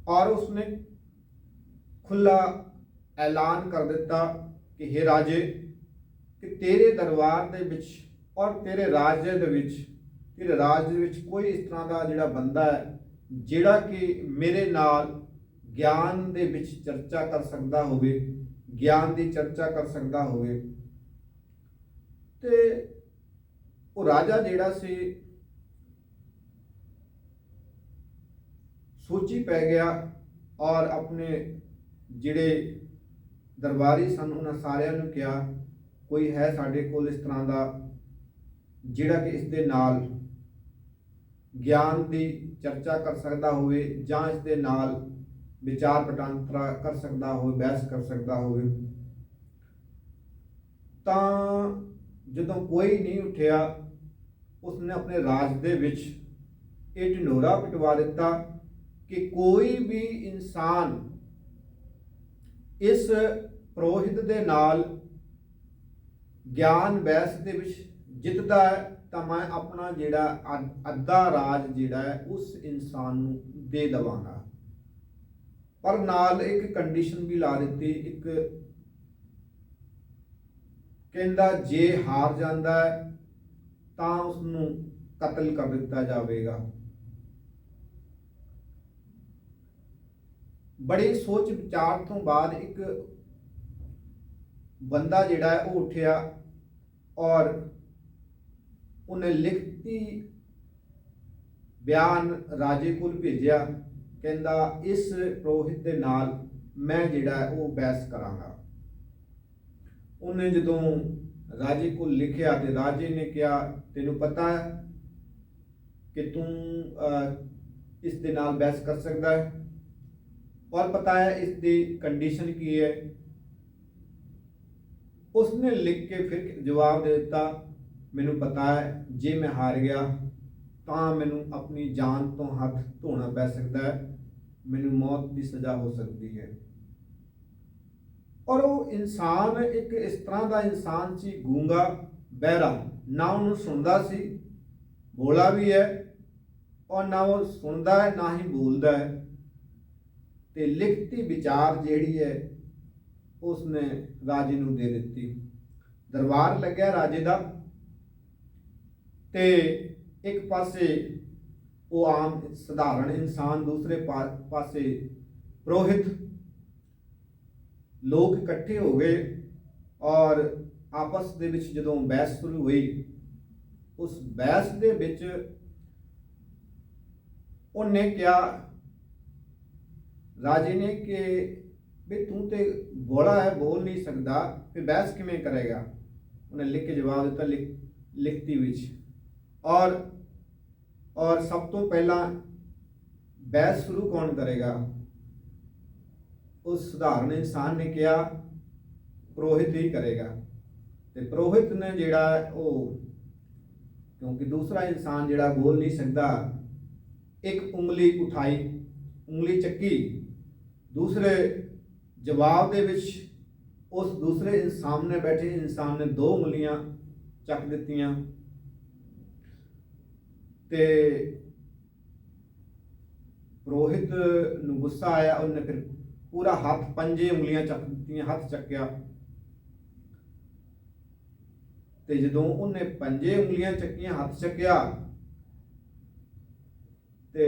ਔਰ ਉਸਨੇ ਖੁੱਲਾ ਐਲਾਨ ਕਰ ਦਿੱਤਾ ਕਿ हे ਰਾਜੇ, ਕਿ ਤੇਰੇ ਦਰਬਾਰ ਦੇ ਵਿੱਚ ਔਰ ਤੇਰੇ ਰਾਜ ਦੇ ਵਿੱਚ ਕੋਈ ਇਸ ਤਰ੍ਹਾਂ ਦਾ ਜਿਹੜਾ ਬੰਦਾ ਹੈ ਜਿਹੜਾ ਕਿ ਮੇਰੇ ਨਾਲ ਗਿਆਨ ਦੇ ਵਿੱਚ ਚਰਚਾ ਕਰ ਸਕਦਾ ਹੋਵੇ, ਗਿਆਨ ਦੀ ਚਰਚਾ ਕਰ ਸਕਦਾ ਹੋਵੇ। ਤੇ ਉਹ ਰਾਜਾ ਜਿਹੜਾ ਸੀ ਸੋਚੀ ਪੈ ਗਿਆ ਔਰ ਆਪਣੇ ਜਿਹੜੇ ਦਰਬਾਰੀ ਸਨ ਉਹਨਾਂ ਸਾਰਿਆਂ ਨੂੰ ਕਿਹਾ ਕੋਈ ਹੈ ਸਾਡੇ ਕੋਲ ਇਸ ਤਰ੍ਹਾਂ ਦਾ ਜਿਹੜਾ ਕਿ ਇਸ ਦੇ ਨਾਲ ਗਿਆਨ ਦੀ ਚਰਚਾ ਕਰ ਸਕਦਾ ਹੋਵੇ ਜਾਂ ਇਸ ਦੇ ਨਾਲ ਵਿਚਾਰ ਵਟਾਂਦਰਾ ਕਰ ਸਕਦਾ ਹੋਵੇ, ਬਹਿਸ ਕਰ ਸਕਦਾ ਹੋਵੇ। ਤਾਂ ਜਦੋਂ ਕੋਈ ਨਹੀਂ ਉੱਠਿਆ ਉਸਨੇ ਆਪਣੇ ਰਾਜ ਦੇ ਵਿੱਚ ਇਹ ਢਿੰਡੋਰਾ ਪਿਟਵਾ ਦਿੱਤਾ ਕਿ ਕੋਈ ਵੀ ਇਨਸਾਨ ਇਸ ਪੁਰੋਹਿਤ ਦੇ ਨਾਲ ਗਿਆਨ ਬਹਿਸ ਦੇ ਵਿੱਚ ਜਿੱਤਦਾ ਹੈ ਤਾਂ ਮੈਂ ਆਪਣਾ ਜਿਹੜਾ ਅੱਧਾ ਰਾਜ ਜਿਹੜਾ ਹੈ ਉਸ ਇਨਸਾਨ ਨੂੰ ਦੇ ਦੇਵਾਂਗਾ। ਪਰ ਨਾਲ ਇੱਕ ਕੰਡੀਸ਼ਨ ਵੀ ਲਾ ਦਿੱਤੀ, ਇੱਕ ਕਹਿੰਦਾ ਜੇ ਹਾਰ ਜਾਂਦਾ ਹੈ ਤਾਂ ਉਸ ਨੂੰ ਕਤਲ ਕਰ ਦਿੱਤਾ ਜਾਵੇਗਾ। ਬੜੀ ਸੋਚ ਵਿਚਾਰ ਤੋਂ ਬਾਅਦ ਇੱਕ ਬੰਦਾ ਜਿਹੜਾ ਹੈ ਉਹ ਉੱਠਿਆ ਔਰ ਉਹਨੇ ਲਿਖਤੀ ਬਿਆਨ ਰਾਜੇ ਕੋਲ ਭੇਜਿਆ, ਕਹਿੰਦਾ ਇਸ ਪੁਰੋਹਿਤ ਦੇ ਨਾਲ ਮੈਂ ਜਿਹੜਾ ਹੈ ਉਹ ਬਹਿਸ ਕਰਾਂਗਾ। ਉਹਨੇ ਜਦੋਂ ਰਾਜੇ ਕੋਲ ਲਿਖਿਆ ਤੇ ਰਾਜੇ ਨੇ ਕਿਹਾ ਤੈਨੂੰ ਪਤਾ ਹੈ ਕਿ ਤੂੰ ਇਸ ਦੇ ਨਾਲ ਬਹਿਸ ਕਰ ਸਕਦਾ ਹੈ ਔਰ ਪਤਾ ਹੈ ਇਸ ਦੀ ਕੰਡੀਸ਼ਨ ਕੀ ਹੈ। ਉਸਨੇ ਲਿਖ ਕੇ ਫਿਰ ਜਵਾਬ ਦੇ ਦਿੱਤਾ ਮੈਨੂੰ ਪਤਾ ਹੈ ਜੇ ਮੈਂ ਹਾਰ ਗਿਆ ਤਾਂ ਮੈਨੂੰ ਆਪਣੀ ਜਾਨ ਤੋਂ ਹੱਥ ਧੋਣਾ ਪੈ ਸਕਦਾ ਹੈ, ਮੈਨੂੰ ਮੌਤ ਦੀ ਸਜ਼ਾ ਹੋ ਸਕਦੀ ਹੈ। ਔਰ ਉਹ ਇਨਸਾਨ ਇੱਕ ਇਸ ਤਰ੍ਹਾਂ ਦਾ ਇਨਸਾਨ ਸੀ, ਗੂੰਗਾ ਬਹਿਰਾ, ਨਾ ਉਹਨੂੰ ਸੁਣਦਾ ਸੀ, ਬੋਲਾ ਵੀ ਹੈ ਔਰ ਨਾ ਉਹ ਸੁਣਦਾ ਹੈ ਨਾ ਹੀ ਬੋਲਦਾ ਹੈ। ਤੇ ਲਿਖਤੀ ਵਿਚਾਰ ਜਿਹੜੀ ਹੈ ਉਸਨੇ ਰਾਜੇ ਨੂੰ ਦੇ ਦਿੱਤੀ। ਦਰਬਾਰ ਲੱਗਿਆ ਰਾਜੇ ਦਾ ਤੇ ਇੱਕ ਪਾਸੇ ਉਹ ਆਮ ਸਧਾਰਨ ਇਨਸਾਨ, ਦੂਸਰੇ ਪਾਸੇ ਪੁਰੋਹਿਤ। ਲੋਕ ਇਕੱਠੇ ਹੋ ਗਏ ਔਰ ਆਪਸ ਦੇ ਵਿੱਚ ਜਦੋਂ ਬਹਿਸ ਸ਼ੁਰੂ ਹੋਈ, ਉਸ ਬਹਿਸ ਦੇ ਵਿੱਚ ਉਹਨੇ ਕਿਹਾ ਰਾਜੇ ਨੇ ਕਿ ਵੀ ਤੂੰ ਤੇ ਬੋਲਾ ਹੈ, ਬੋਲ ਨਹੀਂ ਸਕਦਾ, ਫਿਰ ਬਹਿਸ ਕਿਵੇਂ ਕਰੇਗਾ। ਉਹਨੇ ਲਿਖ ਕੇ ਜਵਾਬ ਦਿੱਤਾ ਲਿਖਤੀ ਵਿੱਚ। ਔਰ ਸਭ ਤੋਂ ਪਹਿਲਾਂ ਬਹਿਸ ਸ਼ੁਰੂ ਕੌਣ ਕਰੇਗਾ। ਉਸ ਸਧਾਰਨ ਇਨਸਾਨ ਨੇ ਕਿਹਾ ਪੁਰੋਹਿਤ ਹੀ ਕਰੇਗਾ। ਤੇ ਪੁਰੋਹਿਤ ਨੇ ਜਿਹੜਾ ਉਹ, ਕਿਉਂਕਿ ਦੂਸਰਾ ਇਨਸਾਨ ਜਿਹੜਾ ਬੋਲ ਨਹੀਂ ਸਕਦਾ, ਇੱਕ ਉਂਗਲੀ ਉਠਾਈ, ਉਂਗਲੀ ਚੱਕੀ, ਦੂਸਰੇ ਜਵਾਬ ਦੇ ਵਿੱਚ ਉਸ ਦੂਸਰੇ ਸਾਹਮਣੇ ਬੈਠੇ ਇਨਸਾਨ ਨੇ 2 ਉਂਗਲੀਆਂ ਚੱਕ ਦਿੱਤੀਆਂ ਤੇ ਪੁਰੋਹਿਤ ਨੂੰ ਗੁੱਸਾ ਆਇਆ। ਉਹਨੇ ਫਿਰ ਪੂਰਾ ਹੱਥ 5 ਉਂਗਲੀਆਂ ਚੱਕ ਦਿੱਤੀਆਂ, ਹੱਥ ਚੱਕਿਆ ਤੇ ਜਦੋਂ ਉਹਨੇ 5 ਉਂਗਲੀਆਂ ਚੱਕੀਆਂ, ਹੱਥ ਚੱਕਿਆ ਤੇ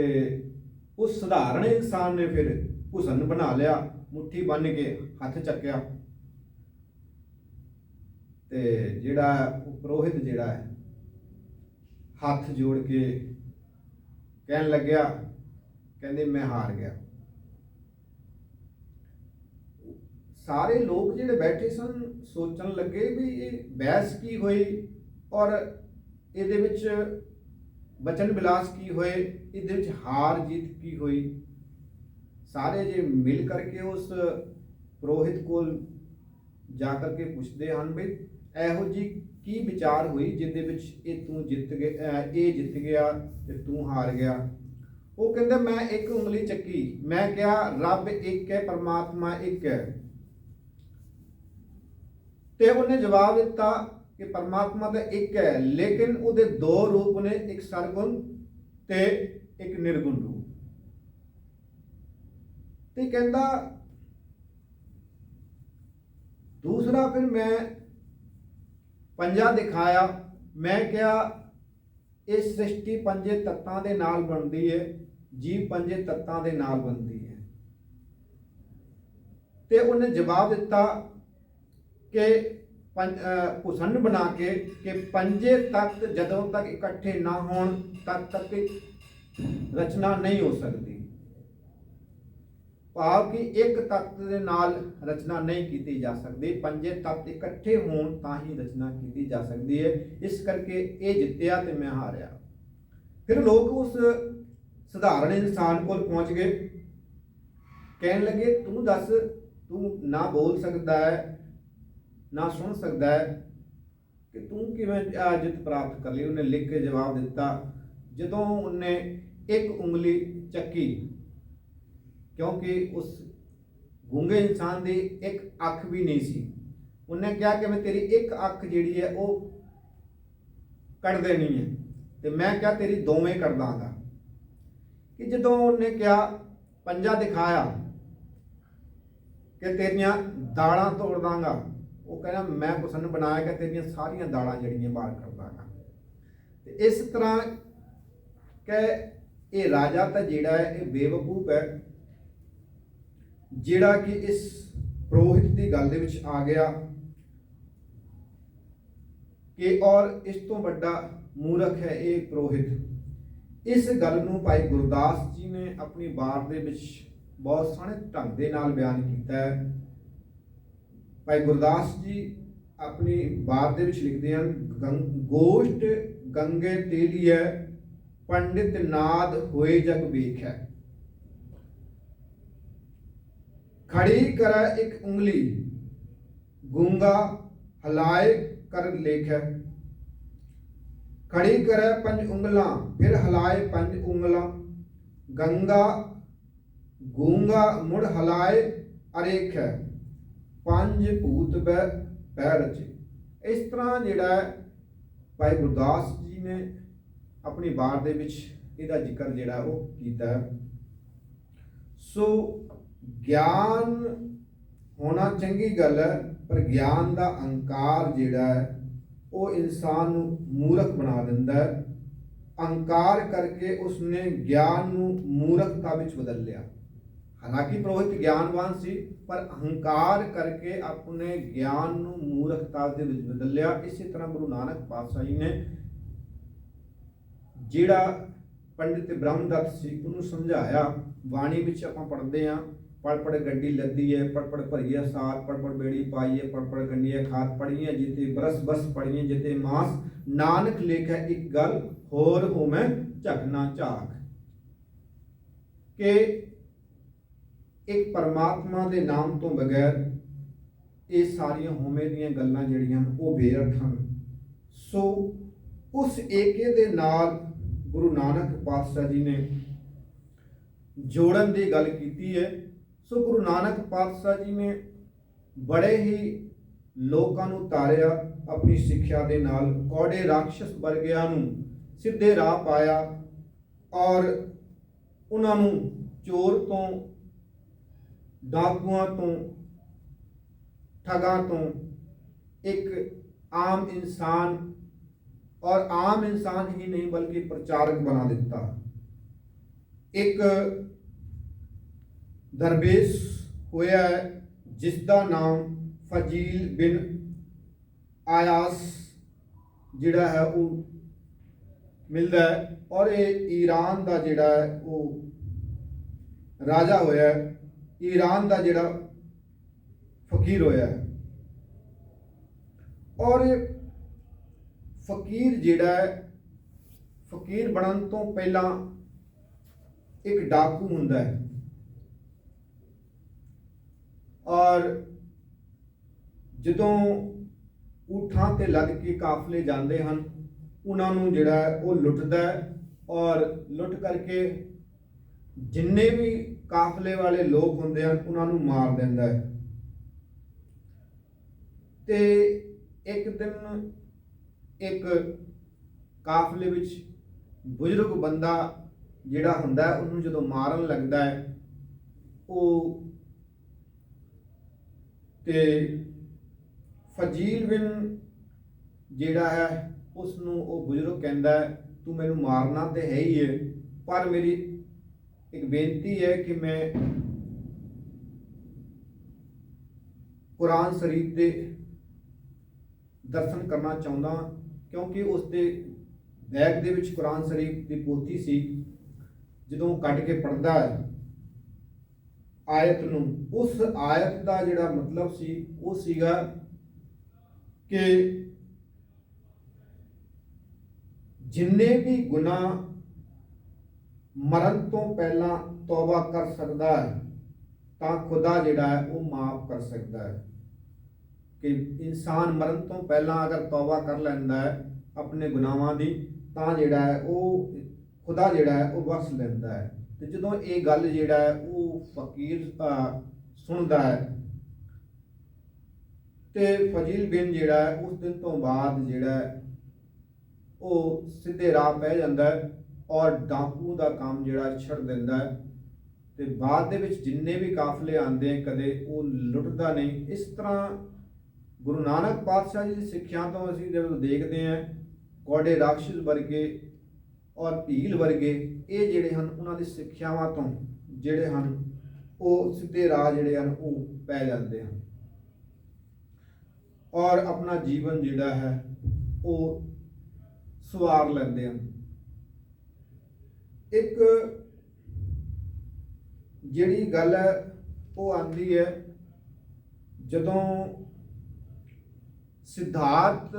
ਉਸ ਸਧਾਰਨ ਇਨਸਾਨ ਨੇ ਫਿਰ ਹੁਸਨ ਬਣਾ ਲਿਆ, ਮੁੱਠੀ ਬੰਨ ਕੇ ਹੱਥ ਚੱਕਿਆ ਤੇ ਜਿਹੜਾ ਪੁਰੋਹਿਤ ਜਿਹੜਾ ਹੈ ਹੱਥ ਜੋੜ ਕੇ ਕਹਿਣ ਲੱਗਿਆ, ਕਹਿੰਦੇ ਮੈਂ ਹਾਰ ਗਿਆ। ਸਾਰੇ ਲੋਕ ਜਿਹੜੇ ਬੈਠੇ ਸਨ ਸੋਚਣ ਲੱਗੇ ਵੀ ਇਹ ਬਹਿਸ ਕੀ ਹੋਈ ਔਰ ਇਹਦੇ ਵਿੱਚ ਬਚਨ ਵਿਲਾਸ ਕੀ ਹੋਏ, ਇਹਦੇ ਵਿੱਚ ਹਾਰ ਜੀਤ ਕੀ ਹੋਈ। ਸਾਰੇ ਜੇ ਮਿਲ ਕਰਕੇ ਉਸ ਪੁਰੋਹਿਤ ਕੋਲ ਜਾ ਕਰਕੇ ਪੁੱਛਦੇ ਹਨ ਵੀ ਇਹੋ ਜੀ ਕੀ ਵਿਚਾਰ ਹੋਈ ਜਿਹਦੇ ਵਿੱਚ ਇਹ ਤੂੰ ਜਿੱਤ ਗਿਆ, ਇਹ ਜਿੱਤ ਗਿਆ ਤੇ ਤੂੰ ਹਾਰ ਗਿਆ। ਉਹ ਕਹਿੰਦਾ ਮੈਂ ਇੱਕ ਉਂਗਲੀ ਚੱਕੀ, ਮੈਂ ਕਿਹਾ ਰੱਬ ਇੱਕ ਹੈ, ਪਰਮਾਤਮਾ ਇੱਕ ਹੈ। ਤੇ ਉਹਨੇ ਜਵਾਬ ਦਿੱਤਾ ਕਿ ਪਰਮਾਤਮਾ ਤਾਂ ਇੱਕ ਹੈ, ਲੇਕਿਨ ਉਹਦੇ ਦੋ ਰੂਪ ਨੇ, ਇੱਕ ਸਰਗੁਣ ਤੇ ਇੱਕ ਨਿਰਗੁਣ ਰੂਪ। ਤੇ ਕਹਿੰਦਾ ਦੂਸਰਾ ਫਿਰ ਮੈਂ ਪੰਜਾ ਦਿਖਾਇਆ, ਮੈਂ ਕਿਹਾ ਇਹ ਸ੍ਰਿਸ਼ਟੀ ਪੰਜੇ ਤੱਤਾਂ ਦੇ ਨਾਲ ਬਣਦੀ ਹੈ, ਜੀਵ ਪੰਜੇ ਤੱਤਾਂ ਦੇ ਨਾਲ ਬਣਦੀ ਹੈ। ਤੇ ਉਹਨੇ ਜਵਾਬ ਦਿੱਤਾ ਕਿ ਭੁਸੰਡ ਬਣਾ ਕੇ ਕਿ ਪੰਜੇ ਤੱਤ ਜਦੋਂ ਤੱਕ ਇਕੱਠੇ ਨਾ ਹੋਣ ਤਦ ਤੱਕ ਰਚਨਾ ਨਹੀਂ ਹੋ ਸਕਦੀ। ਭਾਵ ਕਿ ਇੱਕ ਤੱਤ ਦੇ ਨਾਲ ਰਚਨਾ ਨਹੀਂ ਕੀਤੀ ਜਾ ਸਕਦੀ, ਪੰਜੇ ਤੱਤ ਇਕੱਠੇ ਹੋਣ ਤਾਂ ਹੀ ਰਚਨਾ ਕੀਤੀ ਜਾ ਸਕਦੀ ਹੈ। ਇਸ ਕਰਕੇ ਇਹ ਜਿੱਤਿਆ ਤੇ ਮੈਂ ਹਾਰਿਆ। ਫਿਰ ਲੋਕ ਉਸ ਸਧਾਰਨ ਇਨਸਾਨ ਕੋਲ ਪਹੁੰਚ ਗਏ, ਕਹਿਣ ਲੱਗੇ ਤੂੰ ਦੱਸ, ਤੂੰ ਨਾ ਬੋਲ ਸਕਦਾ ਹੈ ਨਾ ਸੁਣ ਸਕਦਾ ਹੈ, ਕਿ ਤੂੰ ਕਿਵੇਂ ਜਿੱਤ ਪ੍ਰਾਪਤ ਕਰ ਲਈ। ਉਹਨੇ ਲਿਖ ਕੇ ਜਵਾਬ ਦਿੱਤਾ, ਜਦੋਂ ਉਹਨੇ ਇੱਕ ਉਂਗਲੀ ਚੱਕੀ, ਕਿਉਂਕਿ ਉਸ ਗੂੰਗੇ ਇਨਸਾਨ ਦੀ ਇੱਕ ਅੱਖ ਵੀ ਨਹੀਂ ਸੀ, ਉਹਨੇ ਕਿਹਾ ਕਿ ਮੈਂ ਤੇਰੀ ਇੱਕ ਅੱਖ ਜਿਹੜੀ ਹੈ ਉਹ ਕੱਢ ਦੇਣੀ ਹੈ, ਤੇ ਮੈਂ ਕਿਹਾ ਤੇਰੀ ਦੋਵੇਂ ਕੱਢ ਦਾਂਗਾ। ਕਿ ਜਦੋਂ ਉਹਨੇ ਕਿਹਾ ਪੰਜਾ ਦਿਖਾਇਆ ਕਿ ਤੇਰੀਆਂ ਦਾੜਾਂ ਤੋੜ ਦਾਂਗਾ, ਉਹ ਕਹਿੰਦਾ ਮੈਂ ਭੁਸੰਡ ਬਣਾਇਆ ਕਿ ਤੇਰੀਆਂ ਸਾਰੀਆਂ ਦਾੜਾਂ ਜਿਹੜੀਆਂ ਬਾਹਰ ਕਰ ਦਾਂਗਾ। ਤੇ ਇਸ ਤਰ੍ਹਾਂ ਕਿ ਇਹ ਰਾਜਾ ਤਾਂ ਜਿਹੜਾ ਹੈ ਇਹ ਬੇਵਕੂਫ ਹੈ, ਜਿਹੜਾ ਕਿ ਇਸ ਪੁਰੋਹਿਤ ਦੀ ਗੱਲ ਦੇ ਵਿੱਚ ਆ ਗਿਆ ਕਿ ਔਰ ਇਸ ਤੋਂ ਵੱਡਾ ਮੂਰਖ ਹੈ ਇਹ ਪੁਰੋਹਿਤ। ਇਸ ਗੱਲ ਨੂੰ ਭਾਈ ਗੁਰਦਾਸ ਜੀ ਨੇ ਆਪਣੀ ਵਾਰ ਦੇ ਵਿੱਚ ਬਹੁਤ ਸੋਹਣੇ ਢੰਗ ਦੇ ਨਾਲ ਬਿਆਨ ਕੀਤਾ ਹੈ। ਭਾਈ ਗੁਰਦਾਸ ਜੀ ਆਪਣੀ ਵਾਰ ਦੇ ਵਿੱਚ ਲਿਖਦੇ ਹਨ, ਗੋਸ਼ਟ ਗੰਗੇ ਤੇਲੀਐ ਪੰਡਿਤ ਨਾਦ ਹੋਏ ਜਗ ਵੇਖੈ, खड़ी करै एक उंगली गूंगा हलाए कर लेखै, खड़ी करै पंज उंगलां फिर हलाए पंज उंगलां, गंगा गूंगा मुड़ हलाए अरेखै, पंज भूत पै रचे। इस तरह जिहड़ा भाई गुरदास जी ने अपनी बार दे विच इहदा जिक्र जिहड़ा वो कीता है। सो ਗਿਆਨ ਹੋਣਾ ਚੰਗੀ ਗੱਲ ਹੈ, ਪਰ ਗਿਆਨ ਦਾ ਅਹੰਕਾਰ ਜਿਹੜਾ ਹੈ ਉਹ ਇਨਸਾਨ ਨੂੰ ਮੂਰਖ ਬਣਾ ਦਿੰਦਾ ਹੈ। ਅਹੰਕਾਰ ਕਰਕੇ ਉਸਨੇ ਗਿਆਨ ਨੂੰ ਮੂਰਖਤਾ ਵਿੱਚ ਬਦਲ ਲਿਆ। ਹਾਲਾਂਕਿ ਪੁਰੋਹਿਤ ਗਿਆਨਵਾਨ ਸੀ, ਪਰ ਅਹੰਕਾਰ ਕਰਕੇ ਆਪਣੇ ਗਿਆਨ ਨੂੰ ਮੂਰਖਤਾ ਦੇ ਵਿੱਚ ਬਦਲ ਲਿਆ। ਇਸੇ ਤਰ੍ਹਾਂ ਗੁਰੂ ਨਾਨਕ ਪਾਤਸ਼ਾਹ ਜੀ ਨੇ ਜਿਹੜਾ ਪੰਡਿਤ ਬ੍ਰਹਮਦੱਤ ਸੀ ਉਹਨੂੰ ਸਮਝਾਇਆ। ਬਾਣੀ ਵਿੱਚ ਆਪਾਂ ਪੜ੍ਹਦੇ ਹਾਂ, पढ़ पढ़ गड्डी लद्दी है, पढ़ पढ़ भरिए साथ, पढ़ पढ़ बेड़ी पाइए, पढ़ पढ़ गंडिया खाद पढ़िए, जिते बरस बस पढ़िए जिते मास, नानक लेखा एक गल होर हो मैं झकना झाक। के एक परमात्मा के नाम तो बगैर ये सारिया होमे दियां गल्लां जिहड़ियां वो बेअर्थ हन। सो उस एके दे नाल गुरु नानक पातशाह जी ने जोड़न की गल कीती है। सो गुरु नानक पातशाह जी ने बड़े ही लोगों को तारिया अपनी सिक्ख्या के नाल, कौड़े राक्षस वर्गियां नूं सीधे राह पाया और उन्होंने चोर तो, डाकुआं तो, ठगां तो एक आम इंसान, और आम इंसान ही नहीं बल्कि प्रचारक बना दिता। एक दरवेश होया है जिसका नाम फजील बिन आयास जिहड़ा है वो मिलता है, और ये ईरान का जिहड़ा है वो राजा होया है। ईरान का जिहड़ा ਫਕੀਰ ਹੋਇਆ ਹੈ। ਔਰ ਫਕੀਰ ਜਿਹੜਾ ਹੈ, ਫਕੀਰ ਬਣਨ ਤੋਂ ਪਹਿਲਾਂ ਇੱਕ ਡਾਕੂ ਹੁੰਦਾ ਹੈ। ਔਰ ਜਦੋਂ ਊਠਾਂ ਤੇ ਲੱਦ ਕੇ ਕਾਫਲੇ ਜਾਂਦੇ ਹਨ, ਉਹਨਾਂ ਨੂੰ ਜਿਹੜਾ ਹੈ ਉਹ ਲੁੱਟਦਾ ਹੈ, ਔਰ ਲੁੱਟ ਕਰਕੇ ਜਿੰਨੇ ਵੀ ਕਾਫਲੇ ਵਾਲੇ ਲੋਕ ਹੁੰਦੇ ਹਨ ਉਹਨਾਂ ਨੂੰ ਮਾਰ ਦਿੰਦਾ ਹੈ। ਤੇ ਇੱਕ ਦਿਨ ਇੱਕ ਕਾਫਲੇ ਵਿੱਚ ਬਜ਼ੁਰਗ ਬੰਦਾ ਜਿਹੜਾ ਹੁੰਦਾ ਹੈ, ਉਹਨੂੰ ਜਦੋਂ ਮਾਰਨ ਲੱਗਦਾ ਹੈ, ਉਹ ਤੇ ਫਜੀਲ ਬਿਨ ਜਿਹੜਾ ਹੈ ਉਸ ਨੂੰ ਉਹ ਬਜ਼ੁਰਗ ਕਹਿੰਦਾ ਹੈ, ਤੂੰ ਮੈਨੂੰ ਮਾਰਨਾ ਤੇ ਹੈ ਹੀ ਹੈ, ਪਰ ਮੇਰੀ ਇੱਕ ਬੇਨਤੀ ਹੈ ਕਿ ਮੈਂ ਕੁਰਾਨ ਸ਼ਰੀਫ ਦੇ ਦਰਸ਼ਨ ਕਰਨਾ ਚਾਹੁੰਦਾ, ਕਿਉਂਕਿ ਉਸ ਦੇ ਬੈਗ ਦੇ ਵਿੱਚ ਕੁਰਾਨ ਸ਼ਰੀਫ ਦੀ ਪੋਥੀ ਸੀ। ਜਦੋਂ ਕੱਢ ਕੇ ਪੜ੍ਹਦਾ ਹੈ ਆਇਤ ਨੂੰ, ਉਸ ਆਇਤ ਦਾ ਜਿਹੜਾ ਮਤਲਬ ਸੀ ਉਹ ਸੀਗਾ ਕਿ ਜਿੰਨੇ ਵੀ ਗੁਨਾਹ ਮਰਨ ਤੋਂ ਪਹਿਲਾਂ ਤੌਬਾ ਕਰ ਸਕਦਾ ਹੈ ਤਾਂ ਖੁਦਾ ਜਿਹੜਾ ਹੈ ਉਹ ਮਾਫ ਕਰ ਸਕਦਾ ਹੈ। ਕਿ ਇਨਸਾਨ ਮਰਨ ਤੋਂ ਪਹਿਲਾਂ ਅਗਰ ਤੌਬਾ ਕਰ ਲੈਂਦਾ ਹੈ ਆਪਣੇ ਗੁਨਾਹਾਂ ਦੀ, ਤਾਂ ਜਿਹੜਾ ਹੈ ਉਹ ਖੁਦਾ ਜਿਹੜਾ ਹੈ ਉਹ ਬਖਸ਼ ਲੈਂਦਾ ਹੈ। ਤੇ ਜਦੋਂ ਇਹ ਗੱਲ ਜਿਹੜਾ ਹੈ ਉਹ ਫਕੀਰ ਸੁਣਦਾ ਹੈ, ਤੇ ਫਜੀਲ ਬਿਨ ਜਿਹੜਾ ਹੈ ਉਸ ਦਿਨ ਤੋਂ ਬਾਅਦ ਜਿਹੜਾ ਹੈ ਉਹ ਸਿੱਧੇ ਰਾਹ ਪੈ ਜਾਂਦਾ ਹੈ, ਔਰ ਡਾਕੂ ਦਾ ਕੰਮ ਜਿਹੜਾ ਛੱਡ ਦਿੰਦਾ ਹੈ। ਤੇ ਬਾਅਦ ਦੇ ਵਿੱਚ ਜਿੰਨੇ ਵੀ ਕਾਫਲੇ ਆਉਂਦੇ ਕਦੇ ਉਹ ਲੁੱਟਦਾ ਨਹੀਂ। ਇਸ ਤਰ੍ਹਾਂ ਗੁਰੂ ਨਾਨਕ ਪਾਤਸ਼ਾਹ ਜੀ ਦੀ ਸਿੱਖਿਆ ਤੋਂ ਅਸੀਂ ਜਦੋਂ ਦੇਖਦੇ ਹਾਂ, ਕੌਡੇ ਰਾਖਸ਼ ਵਰਗੇ ਔਰ ਭੀਲ ਵਰਗੇ ਇਹ ਜਿਹੜੇ ਹਨ, ਉਹਨਾਂ ਦੀ ਸਿੱਖਿਆਵਾਂ ਤੋਂ ਜਿਹੜੇ ਹਨ ਉਹ ਸਿੱਧੇ ਰਾਹ ਜਿਹੜੇ ਹਨ ਉਹ ਪੈ ਜਾਂਦੇ ਹਨ, ਔਰ ਆਪਣਾ ਜੀਵਨ ਜਿਹੜਾ ਹੈ ਉਹ ਸਵਾਰ ਲੈਂਦੇ ਹਨ। ਇੱਕ ਜਿਹੜੀ ਗੱਲ ਹੈ ਉਹ ਆਉਂਦੀ ਹੈ ਜਦੋਂ ਸਿਧਾਰਥ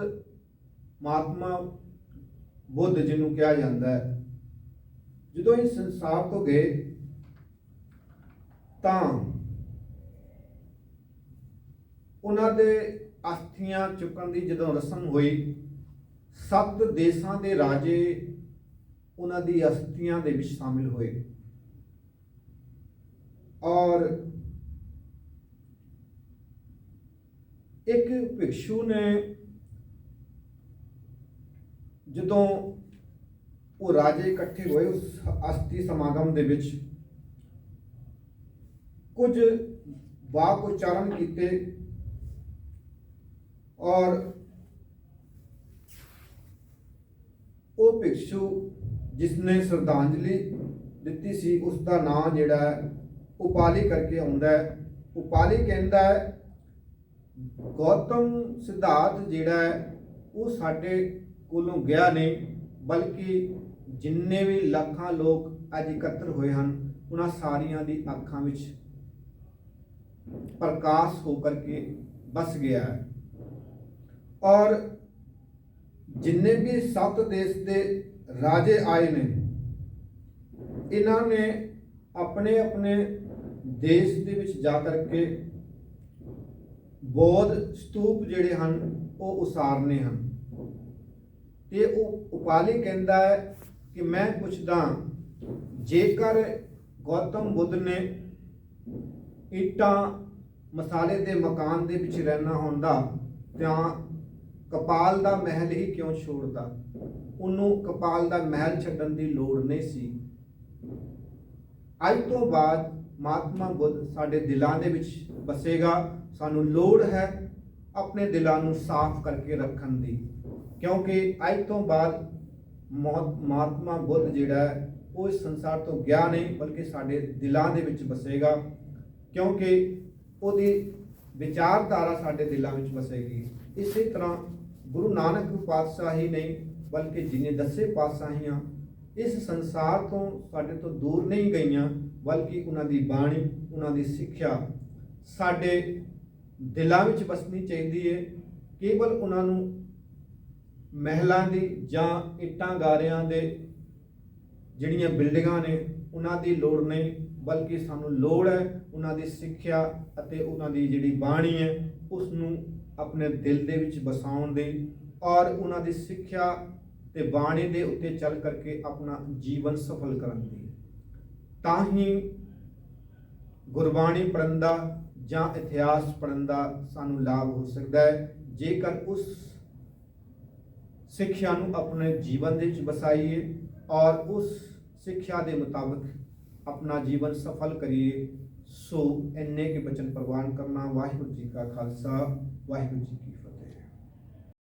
ਮਹਾਤਮਾ ਬੁੱਧ ਜਿਹਨੂੰ ਕਿਹਾ ਜਾਂਦਾ ਹੈ, ਜਦੋਂ ਇਸ ਸੰਸਾਰ ਤੋਂ ਗਏ ਤਾਂ ਉਹਨਾਂ ਦੇ ਅਸਥੀਆਂ ਚੁੱਕਣ ਦੀ ਜਦੋਂ ਰਸਮ ਹੋਈ, 7 ਦੇਸ਼ਾਂ ਦੇ ਰਾਜੇ ਉਹਨਾਂ ਦੀ ਅਸਥੀਆਂ ਦੇ ਵਿੱਚ ਸ਼ਾਮਿਲ ਹੋਏ। ਔਰ ਇੱਕ ਭਿਕਸ਼ੂ ਨੇ ਜਦੋਂ ਉਹ ਰਾਜੇ ਇਕੱਠੇ ਹੋਏ ਉਸ ਅਸਥੀ ਸਮਾਗਮ ਦੇ ਵਿੱਚ, ਕੁਝ ਵਾਕ ਉਚਾਰਨ ਕੀਤੇ, ਔਰ ਉਹ ਭਿਕਸ਼ੂ ਜਿਸਨੇ ਸ਼ਰਧਾਂਜਲੀ ਦਿੱਤੀ ਸੀ ਉਸ ਦਾ ਨਾਂ ਜਿਹੜਾ ਹੈ ਉਪਾਲੀ ਕਰਕੇ ਆਉਂਦਾ ਹੈ। ਉਪਾਲੀ ਕਹਿੰਦਾ ਹੈ ਗੌਤਮ ਸਿਧਾਰਥ ਜਿਹੜਾ ਹੈ ਉਹ ਸਾਡੇ ਕੋਲੋਂ ਗਿਆ ਨਹੀਂ, ਬਲਕਿ ਜਿੰਨੇ ਵੀ ਲੱਖਾਂ ਲੋਕ ਅੱਜ ਇਕੱਤਰ ਹੋਏ ਹਨ ਉਹਨਾਂ ਸਾਰੀਆਂ ਦੀ ਅੱਖਾਂ ਵਿੱਚ ਪ੍ਰਕਾਸ਼ ਹੋ ਕਰਕੇ ਬਸ ਗਿਆ ਹੈ। ਔਰ ਜਿੰਨੇ ਵੀ 7 ਦੇਸ਼ ਦੇ ਰਾਜੇ ਆਏ ਨੇ, ਇਹਨਾਂ ਨੇ ਆਪਣੇ ਆਪਣੇ ਦੇਸ਼ ਦੇ ਵਿੱਚ ਜਾ ਕਰਕੇ ਬੌਧ ਸਤੂਪ ਜਿਹੜੇ ਹਨ ਉਹ ਉਸਾਰਨੇ ਹਨ। ਤੇ ਉਹ ਉਪਾਲੀ ਕਹਿੰਦਾ ਹੈ ਕਿ ਮੈਂ ਪੁੱਛਦਾ, ਜੇਕਰ ਗੌਤਮ ਬੁੱਧ ਨੇ ਇੱਟਾਂ ਮਸਾਲੇ ਦੇ ਮਕਾਨ ਦੇ ਵਿੱਚ ਰਹਿਣਾ ਹੁੰਦਾ ਤਾਂ ਕਪਾਲ ਦਾ ਮਹਿਲ ਹੀ ਕਿਉਂ ਛੋੜਦਾ? ਉਹਨੂੰ ਕਪਾਲ ਦਾ ਮਹਿਲ ਛੱਡਣ ਦੀ ਲੋੜ ਨਹੀਂ ਸੀ। ਅੱਜ ਤੋਂ ਬਾਅਦ ਮਹਾਤਮਾ ਬੁੱਧ ਸਾਡੇ ਦਿਲਾਂ ਦੇ ਵਿੱਚ ਵਸੇਗਾ। ਸਾਨੂੰ ਲੋੜ ਹੈ ਆਪਣੇ ਦਿਲਾਂ ਨੂੰ ਸਾਫ਼ ਕਰਕੇ ਰੱਖਣ ਦੀ, ਕਿਉਂਕਿ ਅੱਜ ਤੋਂ ਬਾਅਦ ਮਹਾਤਮਾ ਬੁੱਧ ਜਿਹੜਾ ਹੈ ਉਹ ਇਸ ਸੰਸਾਰ ਤੋਂ ਗਿਆ ਨਹੀਂ, ਬਲਕਿ ਸਾਡੇ ਦਿਲਾਂ ਦੇ ਵਿੱਚ ਵਸੇਗਾ, ਕਿਉਂਕਿ ਉਹਦੀ ਵਿਚਾਰਧਾਰਾ ਸਾਡੇ ਦਿਲਾਂ ਵਿੱਚ ਵਸੇਗੀ। ਇਸੇ ਤਰ੍ਹਾਂ ਗੁਰੂ ਨਾਨਕ ਪਾਤਸ਼ਾਹ ਹੀ ਨਹੀਂ, ਬਲਕਿ ਜਿੰਨੇ 10 ਪਾਤਸ਼ਾਹੀਆਂ ਇਸ ਸੰਸਾਰ ਤੋਂ ਸਾਡੇ ਤੋਂ ਦੂਰ ਨਹੀਂ ਗਈਆਂ, ਬਲਕਿ ਉਹਨਾਂ ਦੀ ਬਾਣੀ, ਉਹਨਾਂ ਦੀ ਸਿੱਖਿਆ ਸਾਡੇ ਦਿਲਾਂ ਵਿੱਚ ਵਸਣੀ ਚਾਹੀਦੀ ਹੈ। ਕੇਵਲ ਉਹਨਾਂ ਨੂੰ ਮਹਿਲਾਂ ਦੀ ਜਾਂ ਇੱਟਾਂ ਗਾਰਿਆਂ ਦੇ ਜਿਹੜੀਆਂ ਬਿਲਡਿੰਗਾਂ ਨੇ ਉਹਨਾਂ ਦੀ ਲੋੜ ਨਹੀਂ, ਬਲਕਿ ਸਾਨੂੰ ਲੋੜ ਹੈ ਉਹਨਾਂ ਦੀ ਸਿੱਖਿਆ ਅਤੇ ਉਹਨਾਂ ਦੀ ਜਿਹੜੀ ਬਾਣੀ ਹੈ ਉਸ ਨੂੰ ਆਪਣੇ ਦਿਲ ਦੇ ਵਿੱਚ ਵਸਾਉਣ ਦੀ, ਔਰ ਉਹਨਾਂ ਦੀ ਸਿੱਖਿਆ ਤੇ ਬਾਣੀ ਦੇ ਉੱਤੇ ਚੱਲ ਕਰਕੇ ਆਪਣਾ ਜੀਵਨ ਸਫਲ ਕਰਨ ਦੀ। ਤਾਂ ਹੀ ਗੁਰਬਾਣੀ ਪੜ੍ਹਨ ਦਾ ਜਾਂ ਇਤਿਹਾਸ ਪੜ੍ਹਨ ਦਾ ਸਾਨੂੰ ਲਾਭ ਹੋ ਸਕਦਾ ਹੈ, ਜੇਕਰ ਉਸ ਸਿੱਖਿਆ ਨੂੰ ਆਪਣੇ ਜੀਵਨ ਦੇ ਵਿੱਚ ਵਸਾਈਏ ਔਰ ਉਸ ਸਿੱਖਿਆ ਦੇ ਮੁਤਾਬਕ ਆਪਣਾ ਜੀਵਨ ਸਫਲ ਕਰੀਏ। ਸੋ ਇੰਨੇ ਕੇ ਬਚਨ ਪ੍ਰਵਾਨ ਕਰਨਾ। ਵਾਹਿਗੁਰੂ ਜੀ ਕਾ ਖਾਲਸਾ, ਵਾਹਿਗੁਰੂ ਜੀ ਕੀ